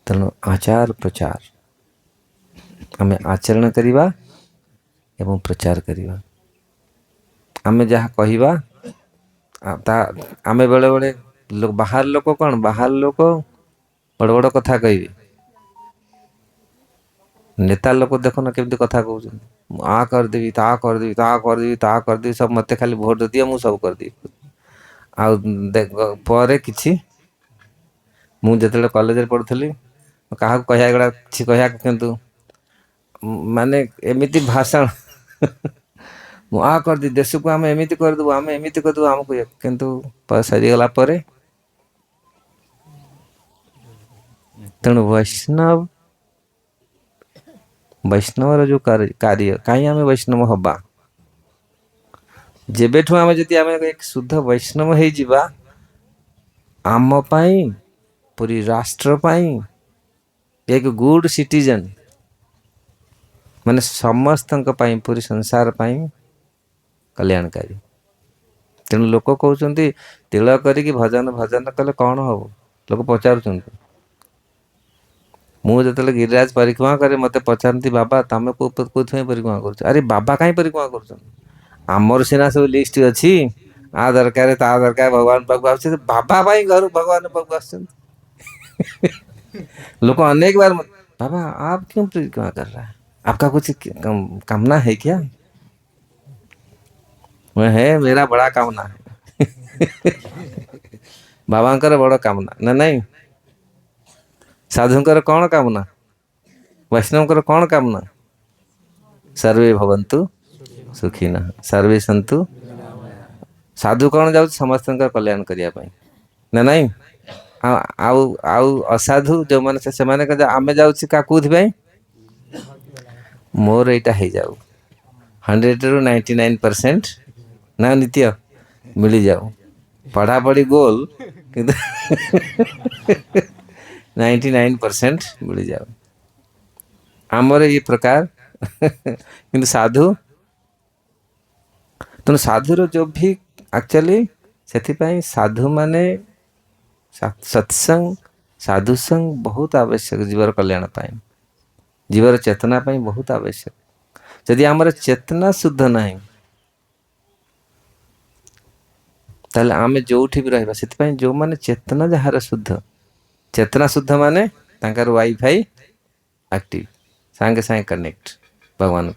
तेणु आचार प्रचार आम आचरण करिबा एवं प्रचार करिबा आम जहाँ कहवा आम बेले बेले लोग बाहर लोक कौन बाहर लोक बड़ बड़ कथा कहे नेता लोक देखो ना केमती कथा कहते आ करदेवी ता करदेवी ता करदेवी ता करदेवी सब मत खाली भोट दिए मुझ सब करदेवी आउ किछि मु जिते कॉलेज पढ़ुली क्या कहगुड़ा कि कह किंतु माने एमिति भाषण आ करदी देश को आम एमती करदेबू आम एमती करदेबू आमको किंतु सरीगला तेणु वैष्णव वैष्णवर जो कार्य कहीं आम वैष्णव हवा जेबेठू आम जदि आम एक शुद्ध वैष्णव हो जिबा आम पाई पूरी राष्ट्र पाई एक गुड सिटीजन माने समस्त पूरी संसार पाई कल्याणकारी तेणु लोक कहते तिल करी भजन भजन कले कौन हम लोक पचार मुझे गिरिराज परिक्रमा करे मत पचारती बाबा तुम कौन परिक्रमा कर अरे बाबा कहीं परिक्रमा कर आमर सीना सब लिस्ट अच्छी आ दरकार ता दरकार भगवान पाक आस बाबा घर भगवान पाक आस लोक अनेक बार बाबा आप क्यों परिक्रमा कर रहा है, आपका कुछ कामना है क्या? मैं है, मेरा बड़ा कामना है। बाबांकर बड़ कामना ना नहीं, साधुंकर कौन कामना, वैष्णवकर कौन कामना, सर्वे भवन्तु सुखिनः सर्वे सन्तु। साधु कौन जाଉଛି ସମସ୍ତଙ୍କର କଲ୍ୟାଣ କରିବା ପାଇଁ ନା ନାଇଁ। ଆଉ ଆଉ ଅସାଧୁ ଯୋଉମାନେ ସେମାନେ ଆମେ ଯାଉଛି କୋଉଥିପାଇଁ, ମୋର ଏଇଟା ହେଇଯାଉ 100 ରୁ 99% ନା ନିତ୍ୟ ମିଳିଯାଉ, ପଢାପଢି ଗୋଲ କିନ୍ତୁ 99% ମିଳିଯାଉ ଆମର ये प्रकार। କିନ୍ତୁ ସାଧୁ, ତେଣୁ ସାଧୁର जो भी एक्चुअली ସେଥିପାଇଁ ସାଧୁ ମାନେ सत्संग साधुसंग बहुत आवश्यक, जीवर कल्याण पाए, जीवर चेतना पाए बहुत आवश्यक। यदि आमर चेतना शुद्ध नहीं ताले आमे जोठी भी रहबा, ସେଥିପାଇଁ जो माने चेतना जहार शुद्ध, चेतना शुद्ध माने तांकर वाईफाई एक्टिव, सांगे सांगे कनेक्ट भगवान।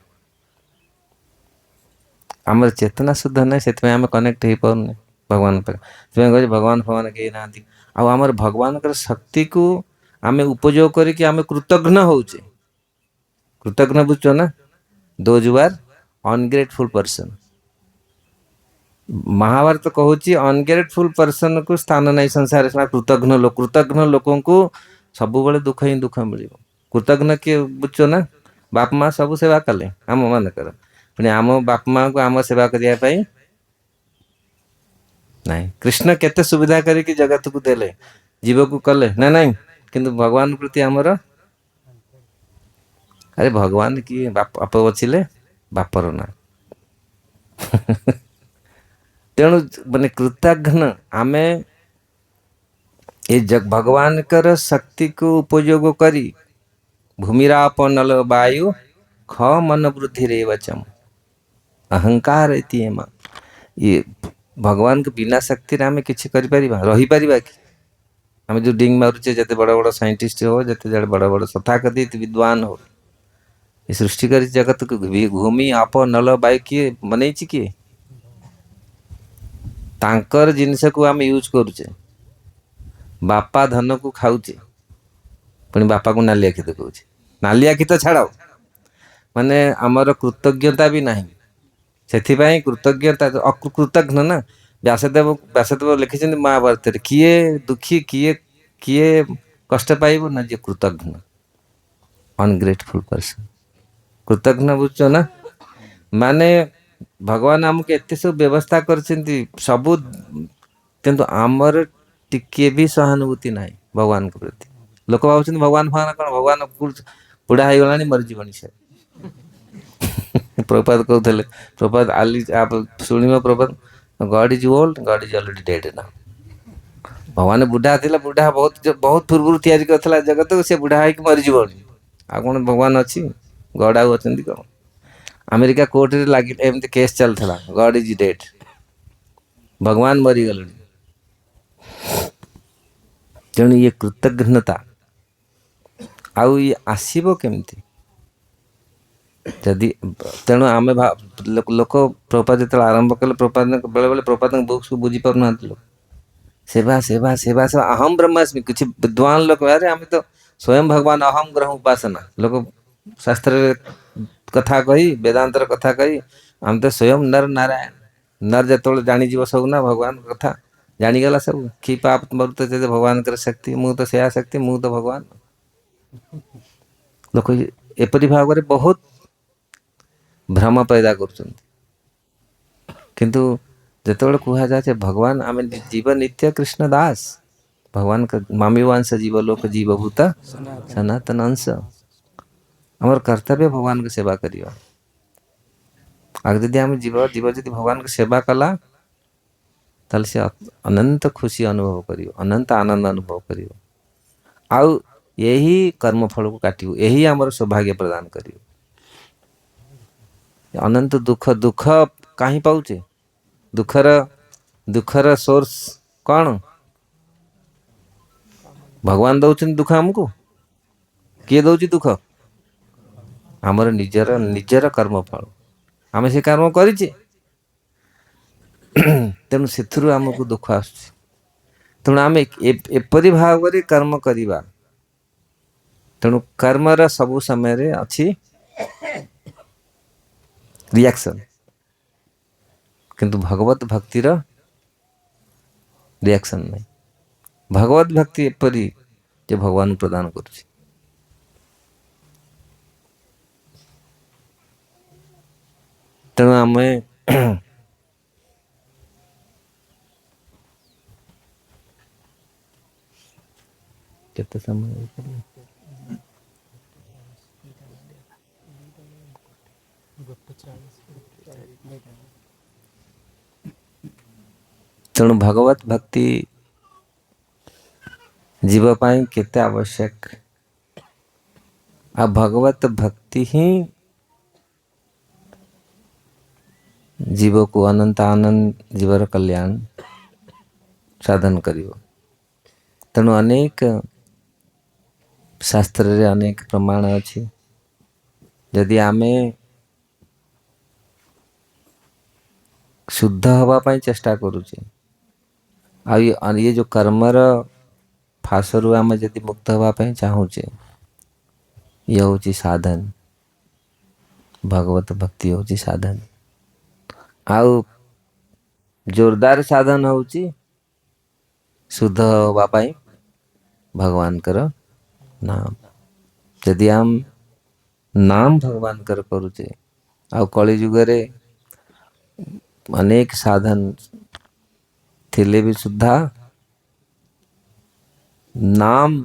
आमर चेतना शुद्ध नहीं, ସେଥିପାଇଁ आमे कनेक्ट हो पाउने भगवान पर। ସେଥିପାଇଁ कहै भगवान भगवान केही नांती। ଆଉ ଆମର ଭଗବାନଙ୍କର ଶକ୍ତିକୁ ଆମେ ଉପଯୋଗ କରିକି ଆମେ କୃତଘ୍ନ ହଉଛେ। କୃତଘ୍ନ ବୁଝୁଛ ନା, those who are ungrateful person। Mahabharata କହୁଛି ଅନଗ୍ରେଟଫୁଲ पर्सन को ସ୍ଥାନ ନାହିଁ ସଂସାରରେ, ସେମାନେ କୃତଘ୍ନ ଲୋକ। କୃତଘ୍ନ ଲୋକଙ୍କୁ ସବୁବେଳେ ଦୁଃଖ ହିଁ ଦୁଃଖ ମିଳିବ। କୃତଘ୍ନ କିଏ ବୁଝୁଛ ନା, ବାପ ମା ସବୁ ସେବା କଲେ ଆମ ମାନଙ୍କର, ପୁଣି ଆମ ବାପ ମାଙ୍କୁ ଆମ ସେବା କରିବା ପାଇଁ नहीं। कृष्ण केते सुविधा करके जगत को देले, जीव को कले ना नहीं, किंतु भगवान प्रति आमर, अरे भगवान किए बाप आप बचिले बापर ना। तेणु माने कृतघ्न आमे ये भगवान कर शक्ति को उपयोग करी भूमिराप नल वायु ख मन वृद्धि रे वचम अहंकार ये भगवान के बिना शक्ति आम कि रही पारिबा कि? आम जो डिंग मारुचे, जिते बड़ बड़ साइंटिस्ट हो, जिते बड़ बड़ तथाकथित विद्वान हो, ये सृष्टि कर जगत को भूमि आप नल वायु किए बनई किए? तांकर जिनस को आम यूज करुचे, बापा धन को खाऊचे, पुणी बापा को नाली आखि देखुचे। नाली आखि तो छाड़, माने आमर कृतज्ञता भी नहीं। ସେଥିପାଇଁ कृतज्ञता कृतघ्न ना। व्यासदेव लिखिं महाभारत, किए दुखी किए किए कष्ट पाइब ना, जे कृतघ्न अनग्रेटफुल पर्सन। कृतघ्न बुझ ना, माने भगवान आमको एते सब व्यवस्था कर सबू, किंतु आमर टिके भी सहानुभूति ना भगवान के प्रति। लोक भाव भगवान भगवान कौन, भगवान बुढ़ा हो गला मरीजी से। प्रभुपाद कहते, प्रभुपाद आली आप शुणव, Prabhupada God is old, God is already dead ना। भगवान बुढ़ा थिला, बुढ़ा बहुत बहुत पूर्व तैयारी करथिला जगत को, से बुढ़ा होइक मरीजीव आ कौन भगवान अच्छी, गॉड आउ अच्छी कौन? अमेरिका कोर्ट रे लगे एमती केस चलता, गॉड इज डेड, भगवान मरी गले। तेणु ये कृतघ्नता आउ ये आसीबो केमती जदि? तेणु आम लोक प्रभुपाद जो आरंभ कले, प्रभुपाद बेले बेले प्रभुपाद बुक्स को बुझी पार ना लोग, सेवा सेवा सेवा सेवा अहम ब्रह्मास्मि। कुछ विद्वान लोग अरे आम तो स्वयं भगवान अहम ग्रह उपासना, लोग शास्त्र कथा कही, वेदांतर कथा कही, आम तो स्वयं नर नारायण। नर जो जानी सब ना भगवान कथा जानीगला सब कि पाप मरुत भगवान कर शक्ति, मु तो से शक्ति, मु तो भगवान। लोक एपरी भाव में बहुत भ्रम पैदा कर, किंतु जिते कह जाए भगवान आम जीव नित्य कृष्ण दास, भगवान का मामी वंश जीव लोक जीवभूत सनातन अंश। आमर कर्तव्य भगवान की सेवा करवा। आगे जदि आम जीव जीव जदि भगवान की सेवा कला, ताले से अनंत खुशी अनुभव करियो, अनंत आनंद अनुभव करियो। आउ यही कर्मफल को काटियो, यही आमर सौभाग्य प्रदान करियो। अनंत दुख दुख कहीं पाऊचे? दुखर सोर्स कौन? भगवान दौरान दुख आमको, किए दौची दुख? आमर निजर निजर कर्मफल आम से कर्म करिचे तेणु से आमको दुख आसुଛି। तेणु आम एपरी भाव कर्म करवा। तेणु कर्मर सबु समय अच्छी रिएक्शन, किंतु भगवत भक्तिर रिएक्शन नहीं। भगवत भक्ति एपरी जे भगवान प्रदान करुछि। तेणु आम केते समय तेणु भगवत भक्ति जीवपाई केते आवश्यक। आ भगवत भक्ति ही जीव को अनंत आनंद जीवर कल्याण साधन करिवो। तेणु अनेक शास्त्र रे अनेक प्रमाण अच्छी। यदि आमे शुद्ध हवा पाई चेष्टा करुचे आ ये जो कर्मर फासरु आम यदि मुक्त हवा पाई चाहूचे, ये होची साधन। भगवत भक्ति होची साधन। आउ जोरदार साधन होची शुद्ध हवा पाई भगवान कर नाम। यदि आम नाम भगवान कर करुचे आउ कली जुगरे अनेक साधन थिले भी सुद्धा नाम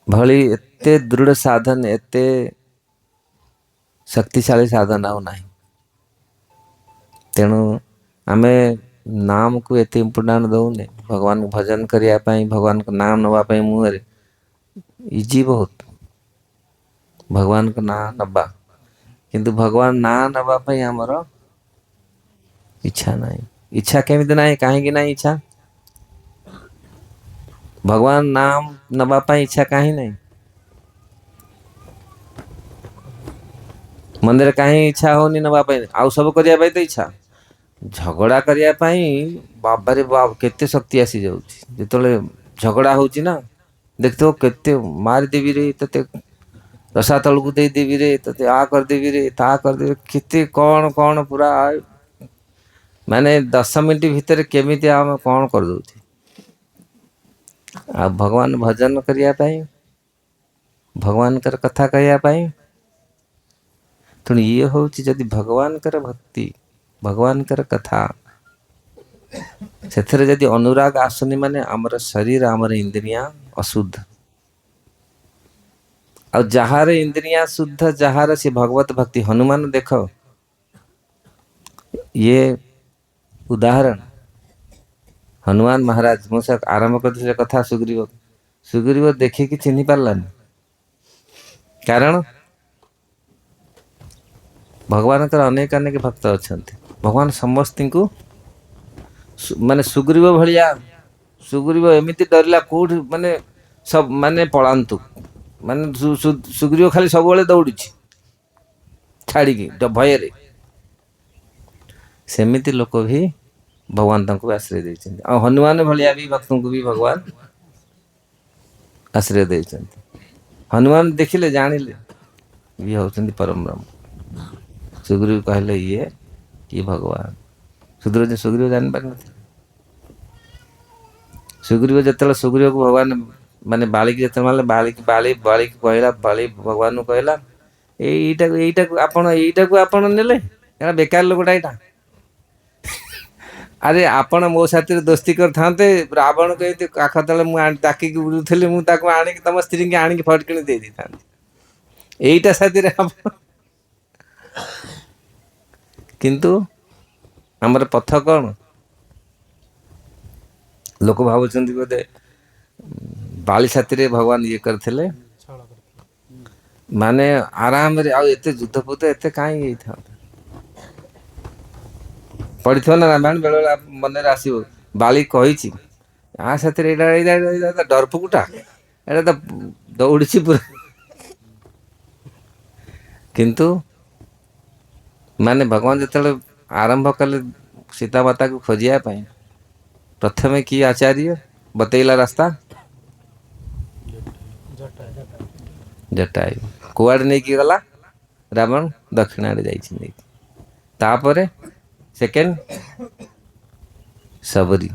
भली एते दृढ़ साधन एते शक्तिशाली साधन आउ नहीं। तेणु आमे नाम को एते इम्पोर्टेंट दौने। भगवान को भजन करिया पाई, भगवान को नाम नवा पाई मुहरे इजी बहुत भगवान को ना नबा, किंतु भगवान ना नबा पाई हमर इच्छा नहीं। इच्छा केमिति नहीं? काहे कि नहीं इच्छा? भगवान नाम नबा पाई इच्छा काहे नहीं? मंदिर काहे इच्छा होनी नबा पाई? आउ सब करिया पाई तो इच्छा। झगड़ा करिया पाई बाबारे बाप केते शक्ति आसी जाउची। जेतले झगड़ा होची ना देखतो केते मार देवी रे, तते रसा तलकु दे देवी रे, तते आ कर देवी रे, ता कर देवी, केते कौन कौन पूरा माने 10 मिनट भीतर केमिति आम कौन कर दउची। आ भगवान भजन करिया पाई, भगवान कर कथा कहिया पाई। तेणु ये होची जदि भगवान कर भक्ति, भगवान कर कथा से जदि अनुराग आसुनी माने आमर शरीर आमर इंद्रिया अशुद्ध। और जहार इंद्रिया शुद्ध, जहार से भगवत भक्ति। हनुमान देखो ये उदाहरण, हनुमान महाराज मो से आरंभ कर कथा सुग्रीव। सुग्रीव देखे कि चिन्ह पारानी, कारण भगवान का अनेक अनेक भक्त अच्छा। भगवान समस्त को माने सुग्रीव भलिया, सुग्रीव एमती डरला कौट माने सब माने पलांतु माने सुग्रीव खाली सब बेले दौड़ी छाड़ी भय रे। सेमिति लोक भी भगवान तक आश्रय दे। हनुमान भलिया भी भक्त को भी भगवान आश्रय दे। हनुमान देखिले जानिले ये होचंदी परम ब्रह्म। सुग्रीव कहले ये भगवान। सुग्रीव जान पार न। सुग्रीव जतले सुग्रीव को भगवान माने बाली की जतले माले बाली कहला, बाली भगवान को कहला एईटा को आपण नेले एटा बेकार लोकटा एटा। अरे आपण मो साथी दोस्ती कर थांते, रावण कहते काख तले मु ताकी की बुलुथले, मु ताको आणी तम स्त्री के आणी फटकिनी दे दी थांते एईटा साथी रे आपण। किंतु हमर पथ कौन? लोक भावुचंदी बोधे बाली साथी रे भगवान ये करथिले माने आराम रे। आ एते युद्ध पुत एते काई था पड़िथो ना रामायण बेले मन रे आसीबो। बाली कहिछि आ साथी रे एटा डरपुकुटा, एटा तो ଦୌଡ଼ିଛି ପୁରା। କିନ୍ତୁ ମାନେ ଭଗବାନ ଯେତେବେଳେ ଆରମ୍ଭ କଲେ ସୀତା ମାତାକୁ ଖୋଜିବା ପାଇଁ, ପ୍ରଥମେ କି ଆଚାର୍ଯ୍ୟ ବତେଇଲା ରାସ୍ତା? ଜଟାୟୁ। କୁଆଡେ ନେଇକି ଗଲା? ରାବଣ ଦକ୍ଷିଣ ଆଡେ ଯାଇଛି ନେଇକି। ତାପରେ ସେକେଣ୍ଡ ସବରୀ।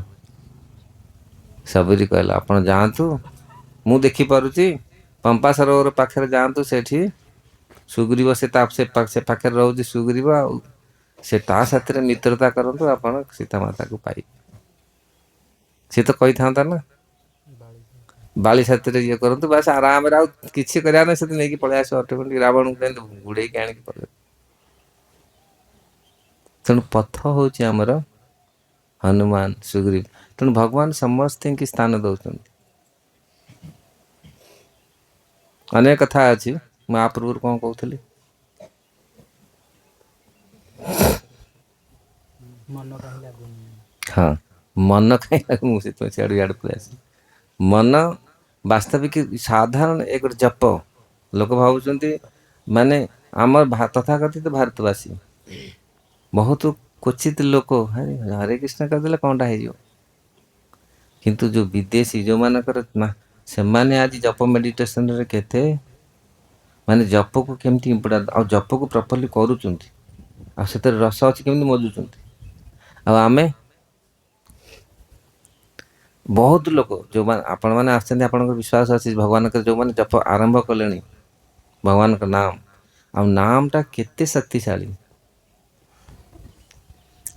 ସବରୀ କହିଲା ଆପଣ ଯାଆନ୍ତୁ, ମୁଁ ଦେଖିପାରୁଛି, ପମ୍ପା ସରୋବର ପାଖରେ ଯାଆନ୍ତୁ, ସେଠି ସୁଗ୍ରୀବ ସେ ପାଖରେ ରହୁଛି ସୁଗ୍ରୀବ, ଆଉ ସେ ତା ସାଥିରେ ମିତ୍ରତା କରନ୍ତୁ, ଆପଣ ସୀତା ମାତାକୁ ପାଇବେ। ସିଏ ତ କହିଥାନ୍ତା ନା ବାଳି ସାଥିରେ ଇଏ କରନ୍ତୁ, ବାସ୍ ଆରାମରେ, ଆଉ କିଛି କରିବା ନାହିଁ, ସେଠି ନେଇକି ପଳେଇ ଆସିବ ଅଟୋମେଟିକ। ରାବଣକୁ ଗୁଡେଇକି ଆଣିକି ପଳେଇବ। ତେଣୁ ପଥ ହଉଛି ଆମର ହନୁମାନ, ସୁଗ୍ରୀବ। ତେଣୁ ଭଗବାନ ସମସ୍ତଙ୍କୁ ସ୍ଥାନ ଦଉଛନ୍ତି। ଅନେକ କଥା ଅଛି, ମୁଁ ଆ ପୂର୍ବରୁ କଣ କହୁଥିଲି? ହଁ, ମନ କାହିଁ ଲାଗୁନି, ମୁଁ ସେଥିପାଇଁ ସିଆଡୁ ଇଆଡେ ପଳେଇ ଆସିଲି। ମନ ବାସ୍ତବିକ ସାଧାରଣ ଏ ଗୋଟେ ଜପ। ଲୋକ ଭାବୁଛନ୍ତି ମାନେ ଆମର ତଥାକଥିତ ଭାରତବାସୀ ବହୁତ କ୍ୱଚିତ ଲୋକ ହରେ କୃଷ୍ଣ କରିଦେଲେ କଣଟା ହେଇଯିବ। କିନ୍ତୁ ଯୋଉ ବିଦେଶୀ ଯୋଉମାନଙ୍କର ସେମାନେ ଆଜି ଜପ ମେଡିଟେସନରେ କେତେ ମାନେ ଜପକୁ କେମିତି ଇମ୍ପୋର୍ଟାଣ୍ଟ, ଆଉ ଜପକୁ ପ୍ରପରଲି କରୁଛନ୍ତି, ଆଉ ସେଥିରେ ରସ ଅଛି କେମିତି ମଜୁଛନ୍ତି। ଆଉ ଆମେ ବହୁତ ଲୋକ ଯୋଉମାନେ, ଆପଣମାନେ ଆସିଛନ୍ତି, ଆପଣଙ୍କର ବିଶ୍ୱାସ ଅଛି ଭଗବାନଙ୍କର, ଯୋଉମାନେ ଜପ ଆରମ୍ଭ କଲେଣି ଭଗବାନଙ୍କ ନାମ, ଆଉ ନାମ ଟା କେତେ ଶକ୍ତିଶାଳୀ।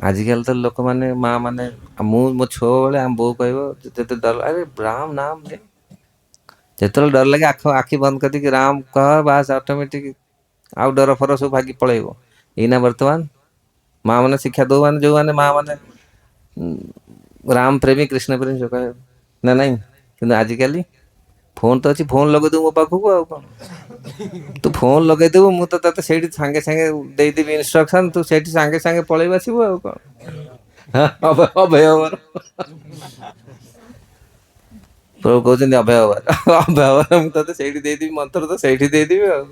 ଆଜିକାଲି ତ ଲୋକମାନେ, ମା ମାନେ, ମୁଁ ମୋ ଛୁଆ ବେଳେ ଆମ ବୋଉ କହିବ ଯେତେ ଡର, ଆରେ ରାମ ନାମ ନେ, ଯେତେବେଳେ ଡର ଲାଗେ ଆଖି ବନ୍ଦ କରିଦେଇକି ରାମ କହ, ବାସ୍ ଅଟୋମେଟିକ ଆଉ ଡର ଫର ସବୁ ଭାଗି ପଳେଇବ। ଏଇନା ବର୍ତ୍ତମାନ ମା ମାନେ ଶିକ୍ଷା ଦଉ, ମାନେ ଯୋଉମାନେ ମା ମାନେ ରାମ ପ୍ରେମୀ କୃଷ୍ଣ ପ୍ରେମୀ ସେ କହିବେ ନା ନାଇଁ। କିନ୍ତୁ ଆଜିକାଲି ଫୋନ ତ ଅଛି, ଫୋନ ଲଗେଇଦବୁ ମୋ ପାଖକୁ, ଆଉ କଣ ତୁ ଫୋନ ଲଗେଇଦବୁ, ମୁଁ ତ ତତେ ସେଇଠି ସାଙ୍ଗେ ସାଙ୍ଗେ ଦେଇଦେବି ଇନଷ୍ଟ୍ରକ୍ସନ, ତୁ ସେଇଠି ସାଙ୍ଗେ ସାଙ୍ଗେ ପଳେଇ ଆସିବୁ, ଆଉ କଣ। ଅଭୟ ପ୍ରଭୁ କହୁଛନ୍ତି ଅଭୟ ମୁଁ ତତେ ସେଇଠି ଦେଇଦେବି, ମନ୍ତ୍ର ତ ସେଇଠି ଦେଇଦେବି ଆଉ।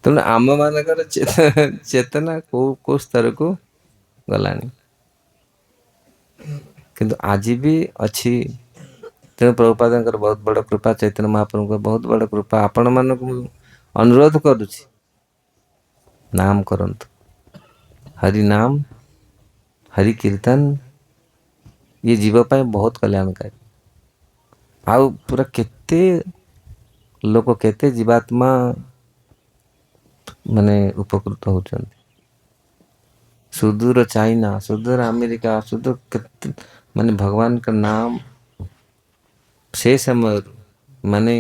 ତେଣୁ ଆମ ମାନଙ୍କର ଚେତନା କୋଉ କୋଉ ସ୍ତରକୁ ଗଲାଣି, କିନ୍ତୁ ଆଜି ବି ଅଛି। ତେଣୁ ପ୍ରଭୁପାଦଙ୍କର ବହୁତ ବଡ କୃପା, ଚୈତନ୍ୟ ମହାପ୍ରଭୁଙ୍କର ବହୁତ ବଡ କୃପା। ଆପଣ ମାନଙ୍କୁ ମୁଁ ଅନୁରୋଧ କରୁଛି, ନାମ କରନ୍ତୁ, ହରି ନାମ, ହରି କୀର୍ତ୍ତନ, ଇଏ ଜୀବ ପାଇଁ ବହୁତ କଲ୍ୟାଣକାରୀ। ଆଉ ପୁରା କେତେ ଲୋକ, କେତେ ଜୀବାତ୍ମା ମାନେ ଉପକୃତ ହଉଛନ୍ତି। ସୁଦୂର ଚାଇନା, ସୁଦୂର ଆମେରିକା, ସୁଦୂର କେତେ ମାନେ ଭଗବାନଙ୍କ ନାମ ସେ ସମୟରୁ ମାନେ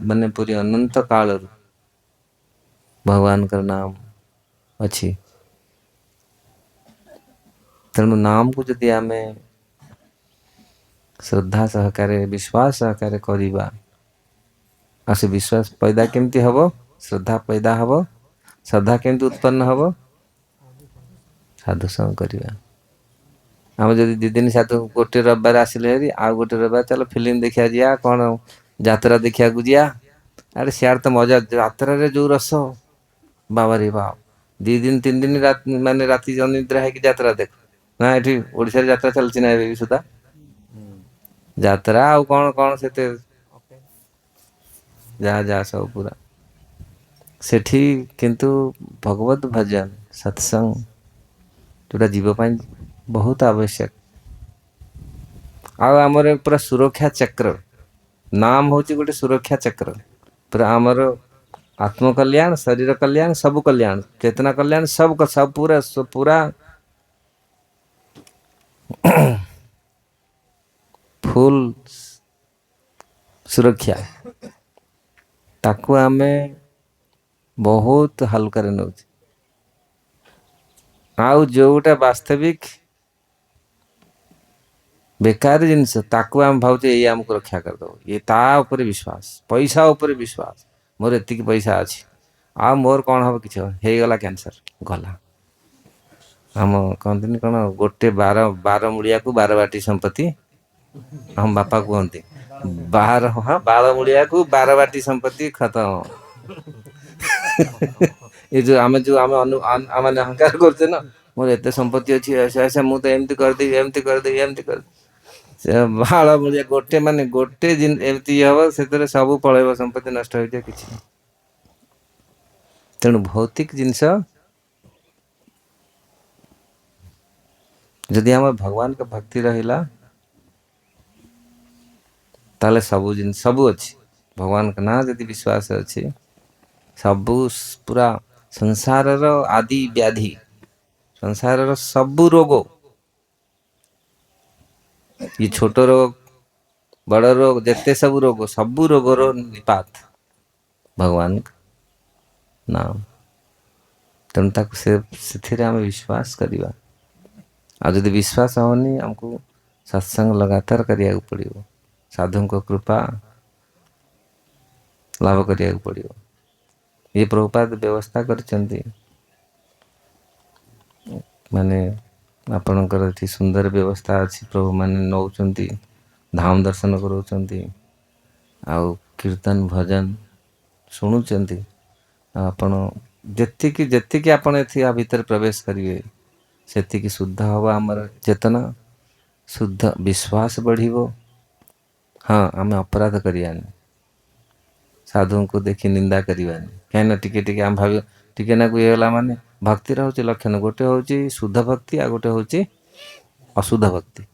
ମାନେ ପୁରୀ ଅନନ୍ତ କାଳରୁ ଭଗବାନଙ୍କର ନାମ ଅଛି। ତେଣୁ ନାମକୁ ଯଦି ଆମେ ଶ୍ରଦ୍ଧା ସହକାରେ, ବିଶ୍ୱାସ ସହକାରେ କରିବା, ଆଉ ସେ ବିଶ୍ୱାସ ପୈଦା କେମିତି ହବ? ଶ୍ରଦ୍ଧା ପୈଦା ହବ। ଶ୍ରଦ୍ଧା କେମିତି ଉତ୍ପନ୍ନ ହବ? ସାଧୁ ସଙ୍ଗ କରିବା। ଆମେ ଯଦି 2 ଦିନ ସାଧୁ, ଗୋଟେ ରବିବାର ଆସିଲେ ହେରି, ଆଉ ଗୋଟେ ରବିବାର ଚାଲ ଫିଲ୍ମ ଦେଖିବା ଯିବା, କଣ ଯାତ୍ରା ଦେଖିବାକୁ ଯିବା। ଆରେ ସିଆଡେ ତ ମଜା, ଯାତ୍ରାରେ ଯୋଉ ରସ, ବାବାରେ ବାପ। 2 ଦିନ 3 ଦିନ ମାନେ ରାତି ଅନିଦ୍ରା ହେଇକି ଯାତ୍ରା ଦେଖ ନା, ଏଠି ଓଡିଶାରେ ଯାତ୍ରା ଚାଲିଛି ନା ଏବେ ବି ସୁଦ୍ଧା। ଯାତ୍ରା ଆଉ କଣ କଣ ସେତେ ଯାହା ସବୁ ପୁରା ସେଠି, କିନ୍ତୁ ଭଗବତ ଭଜନ, ସତ୍ସଙ୍ଗ, ଯୋଉଟା ଜୀବ ପାଇଁ ବହୁତ ଆବଶ୍ୟକ। ଆଉ ଆମର ପୁରା ସୁରକ୍ଷା ଚକ୍ର, ନାମ ହଉଛି ଗୋଟେ ସୁରକ୍ଷା ଚକ୍ର। ପୁରା ଆମର ଆତ୍ମ କଲ୍ୟାଣ, ଶରୀର କଲ୍ୟାଣ, ସବୁ କଲ୍ୟାଣ, ଚେତନା କଲ୍ୟାଣ, ସବୁ ପୁରା ପୁରା ଫୁଲ ସୁରକ୍ଷା। ତାକୁ ଆମେ ବହୁତ ହାଲକାରେ ନଉଛେ। ଆଉ ଯୋଉଟା ବାସ୍ତବିକ ବେକାର ଜିନିଷ, ତାକୁ ଆମେ ଭାବୁଛେ ଏଇ ଆମକୁ ରକ୍ଷା କରିଦବ, ଇଏ ତା ଉପରେ ବିଶ୍ୱାସ, ପଇସା ଉପରେ ବିଶ୍ୱାସ। ମୋର ଏତିକି ପଇସା ଅଛି, ଆଉ ମୋର କଣ ହବ, କିଛି ହବ, ହେଇଗଲା କ୍ୟାନ୍ସର ଗଲା। ଆମ କହନ୍ତିନି କଣ, ଗୋଟେ ବାର ମୂଳିଆକୁ 12 ବାଟି ସମ୍ପତ୍ତି, ଆମ ବାପା କୁହନ୍ତି। बाहर हाँ बाल मुड़िया को 12 संपत्ति खत्म। ये जो आम अहंकार करते ना मोर एत संपत्ति अच्छी ऐसा ऐसा मुझे एमती करदेवी एमती करदेवी एमती कर से बाल मुड़िया गोटे माने गोटे एमती हम से सब पलैब संपत्ति नष्ट हो जाए किसी। तेणु भौतिक जिनस जदि आम भगवान का भक्ति रहिला ताले सबू जिन सबू अच्छी भगवान का ना जदि विश्वास अच्छी सबू पूरा संसार रो आदि व्याधि संसार रो सबू रोग ये छोट रोग बड़ रोग जेते सबू रोग रो निपात भगवान का नाम। तेणु ताकू से आम विश्वास करवा आ जदि विश्वास होनी हमको सत्संग लगातार करिया पड़ो साधु को कृपा लाभ करिया पड़ो। ये प्रभुपाद व्यवस्था करचंती माने आपणकर ये सुंदर व्यवस्था अच्छी प्रभु माने नौचंती धाम दर्शन करोचंती आउ कीर्तन भजन शुणुचंती आपण जेतिकी जेतिकी आपण एथि भीतर प्रवेश करिवे सेतिकी शुद्ध हवा आमर चेतना शुद्ध विश्वास बढ़िवो। हाँ आम अपराध करियानी साधु को देखी निंदा करिवानी कहीं टिके टिके आम भाव टिके ना ये गला माने भक्ति हूँ लक्षण गोटे हूँ शुद्ध भक्ति आ गोटे हूँ अशुद्ध भक्ति।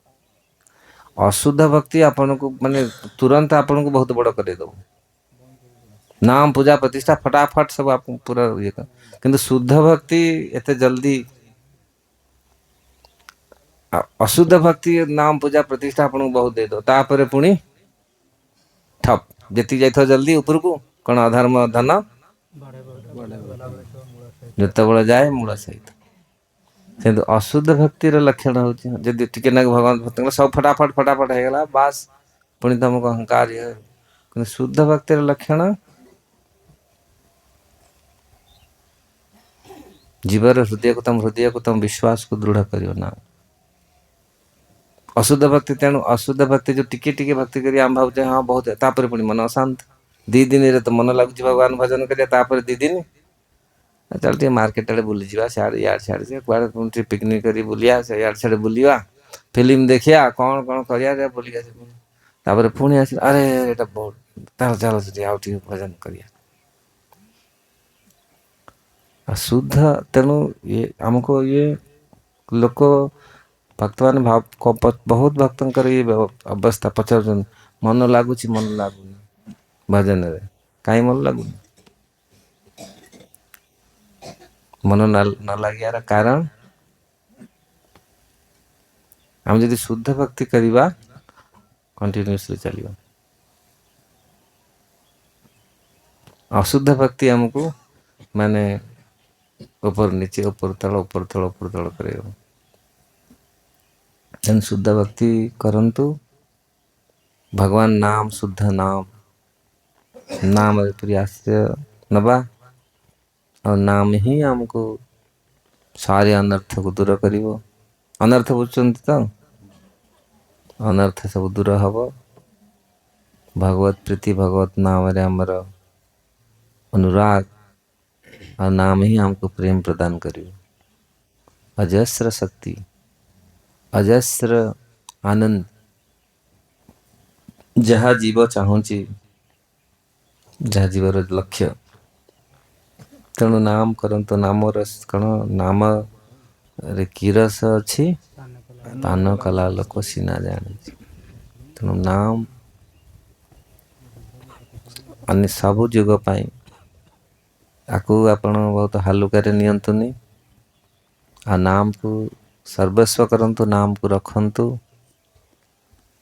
अशुद्ध भक्ति आपन को माने तुरंत आपन को बहुत बड़ कर दो नाम पूजा प्रतिष्ठा फटाफट सब आप पूरा ये किंतु शुद्ध भक्ति एते जल्दी अशुद्ध भक्ति नाम पूजा प्रतिष्ठा आपन को बहुत दे दो तापर पुणी ठप जेती जाइथ जल्दी ऊपर को कौन अधर्म धन जत बड़ा जाए मूल सहित से अशुद्ध भक्तिर लक्षण हूँ जदि टिके ना भगवान भक्त सब फटाफट फटाफट होगा बास पुणी तुमको अहंकार कि शुद्ध भक्तिर लक्षण जीवर हृदय को तुम विश्वास को दृढ़ करियो ना। अशुद्ध भक्ति तेणु अशुद्ध भक्ति जो टिके टिके भक्ति करिए आम भाव हाँ बहुत तापर पुणी मन अशांत 2 दिन रे तो मन लगुच भगवान भजन करिया 2 दिन चल टे मार्केट आड़े बुली जा सियाड़े यार सियाड़े से कुआड़े पिकनिक करी बुलिया से यार सियाड़े बुलिया फिल्म देखिया कौन कौन करिया बुलिया तापर पुणी आस अरे एटा बहुत चल चल आउ टे भजन करिया शुद्ध। तेणु ये हमको ये लोक भक्त मान भाव बहुत भक्तंकर ये अवस्था पचार मन लगुच मन लगुनि भजन रे कहीं मन लगुनि मन न लगियार कारण हम जदि शुद्ध भक्ति करिबा कंटिन्यूअसली चलिबा अशुद्ध भक्ति हमको माने ऊपर नीचे ऊपर तल करेगा। शुद्ध भक्ति करंतु भगवान नाम शुद्ध नाम नाम प्रयास नबा और नाम ही हमको सारे अनर्थ को दूर करिवो। अनर्थ बुझुचंती तो अनर्थ सब दूर हब भगवत प्रीति भगवत नाम रे हमर अनुराग और नाम ही हमको प्रेम प्रदान करियो अजस्र शक्ति अजस्र आनंद जहाँ जीव चाहूँची जहाँ जीवर लक्ष्य। तेणु नाम करंतु नाम रस कण नाम रे की रस अच्छी पान कला लोक सीना जाने। तेणु नाम अन्य सबु जुग पाई आकु आपण बहुत हालुकारे नियंतुनी आ नाम को सर्वस्व करंतु नाम को रखंतु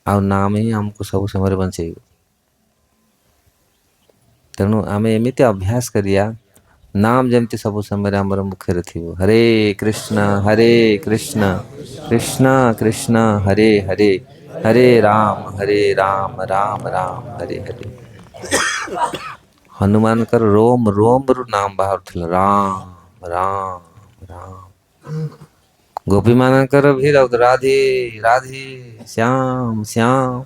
आ नाम ही हमको सब समय बंचेगा। तेणु आम एमती अभ्यास करिया नाम जमती सब समय आमर मुखे थी हरे कृष्ण कृष्ण कृष्ण हरे हरे हरे राम राम राम हरे हरे। हनुमान कर रोम रोम रु नाम बाहर थिला राम राम राम। गोपी मानकर भी राधे राधे श्याम श्याम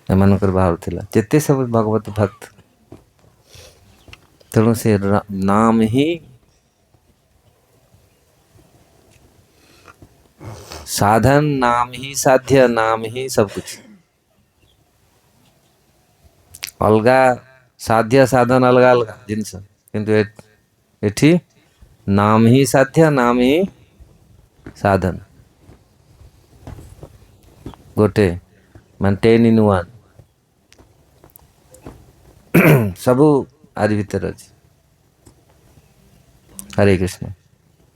ଏମାନଙ୍କର ଭାବ ଥିଲା। ଯେତେ ସବୁ ଭଗବତ ଭକ୍ତ, ତେଣୁ ସେ ନାମ ହିଁ साधन, नाम ही साध्य, नाम ही सब कुछ। अलगा साध्य साधन अलगा अलगा जिनस, किंतु एठी नाम ही साध्य, नाम ही साधन, गोटे मान 10 in 1 सबू आज भीतर अच्छे। हरे कृष्ण।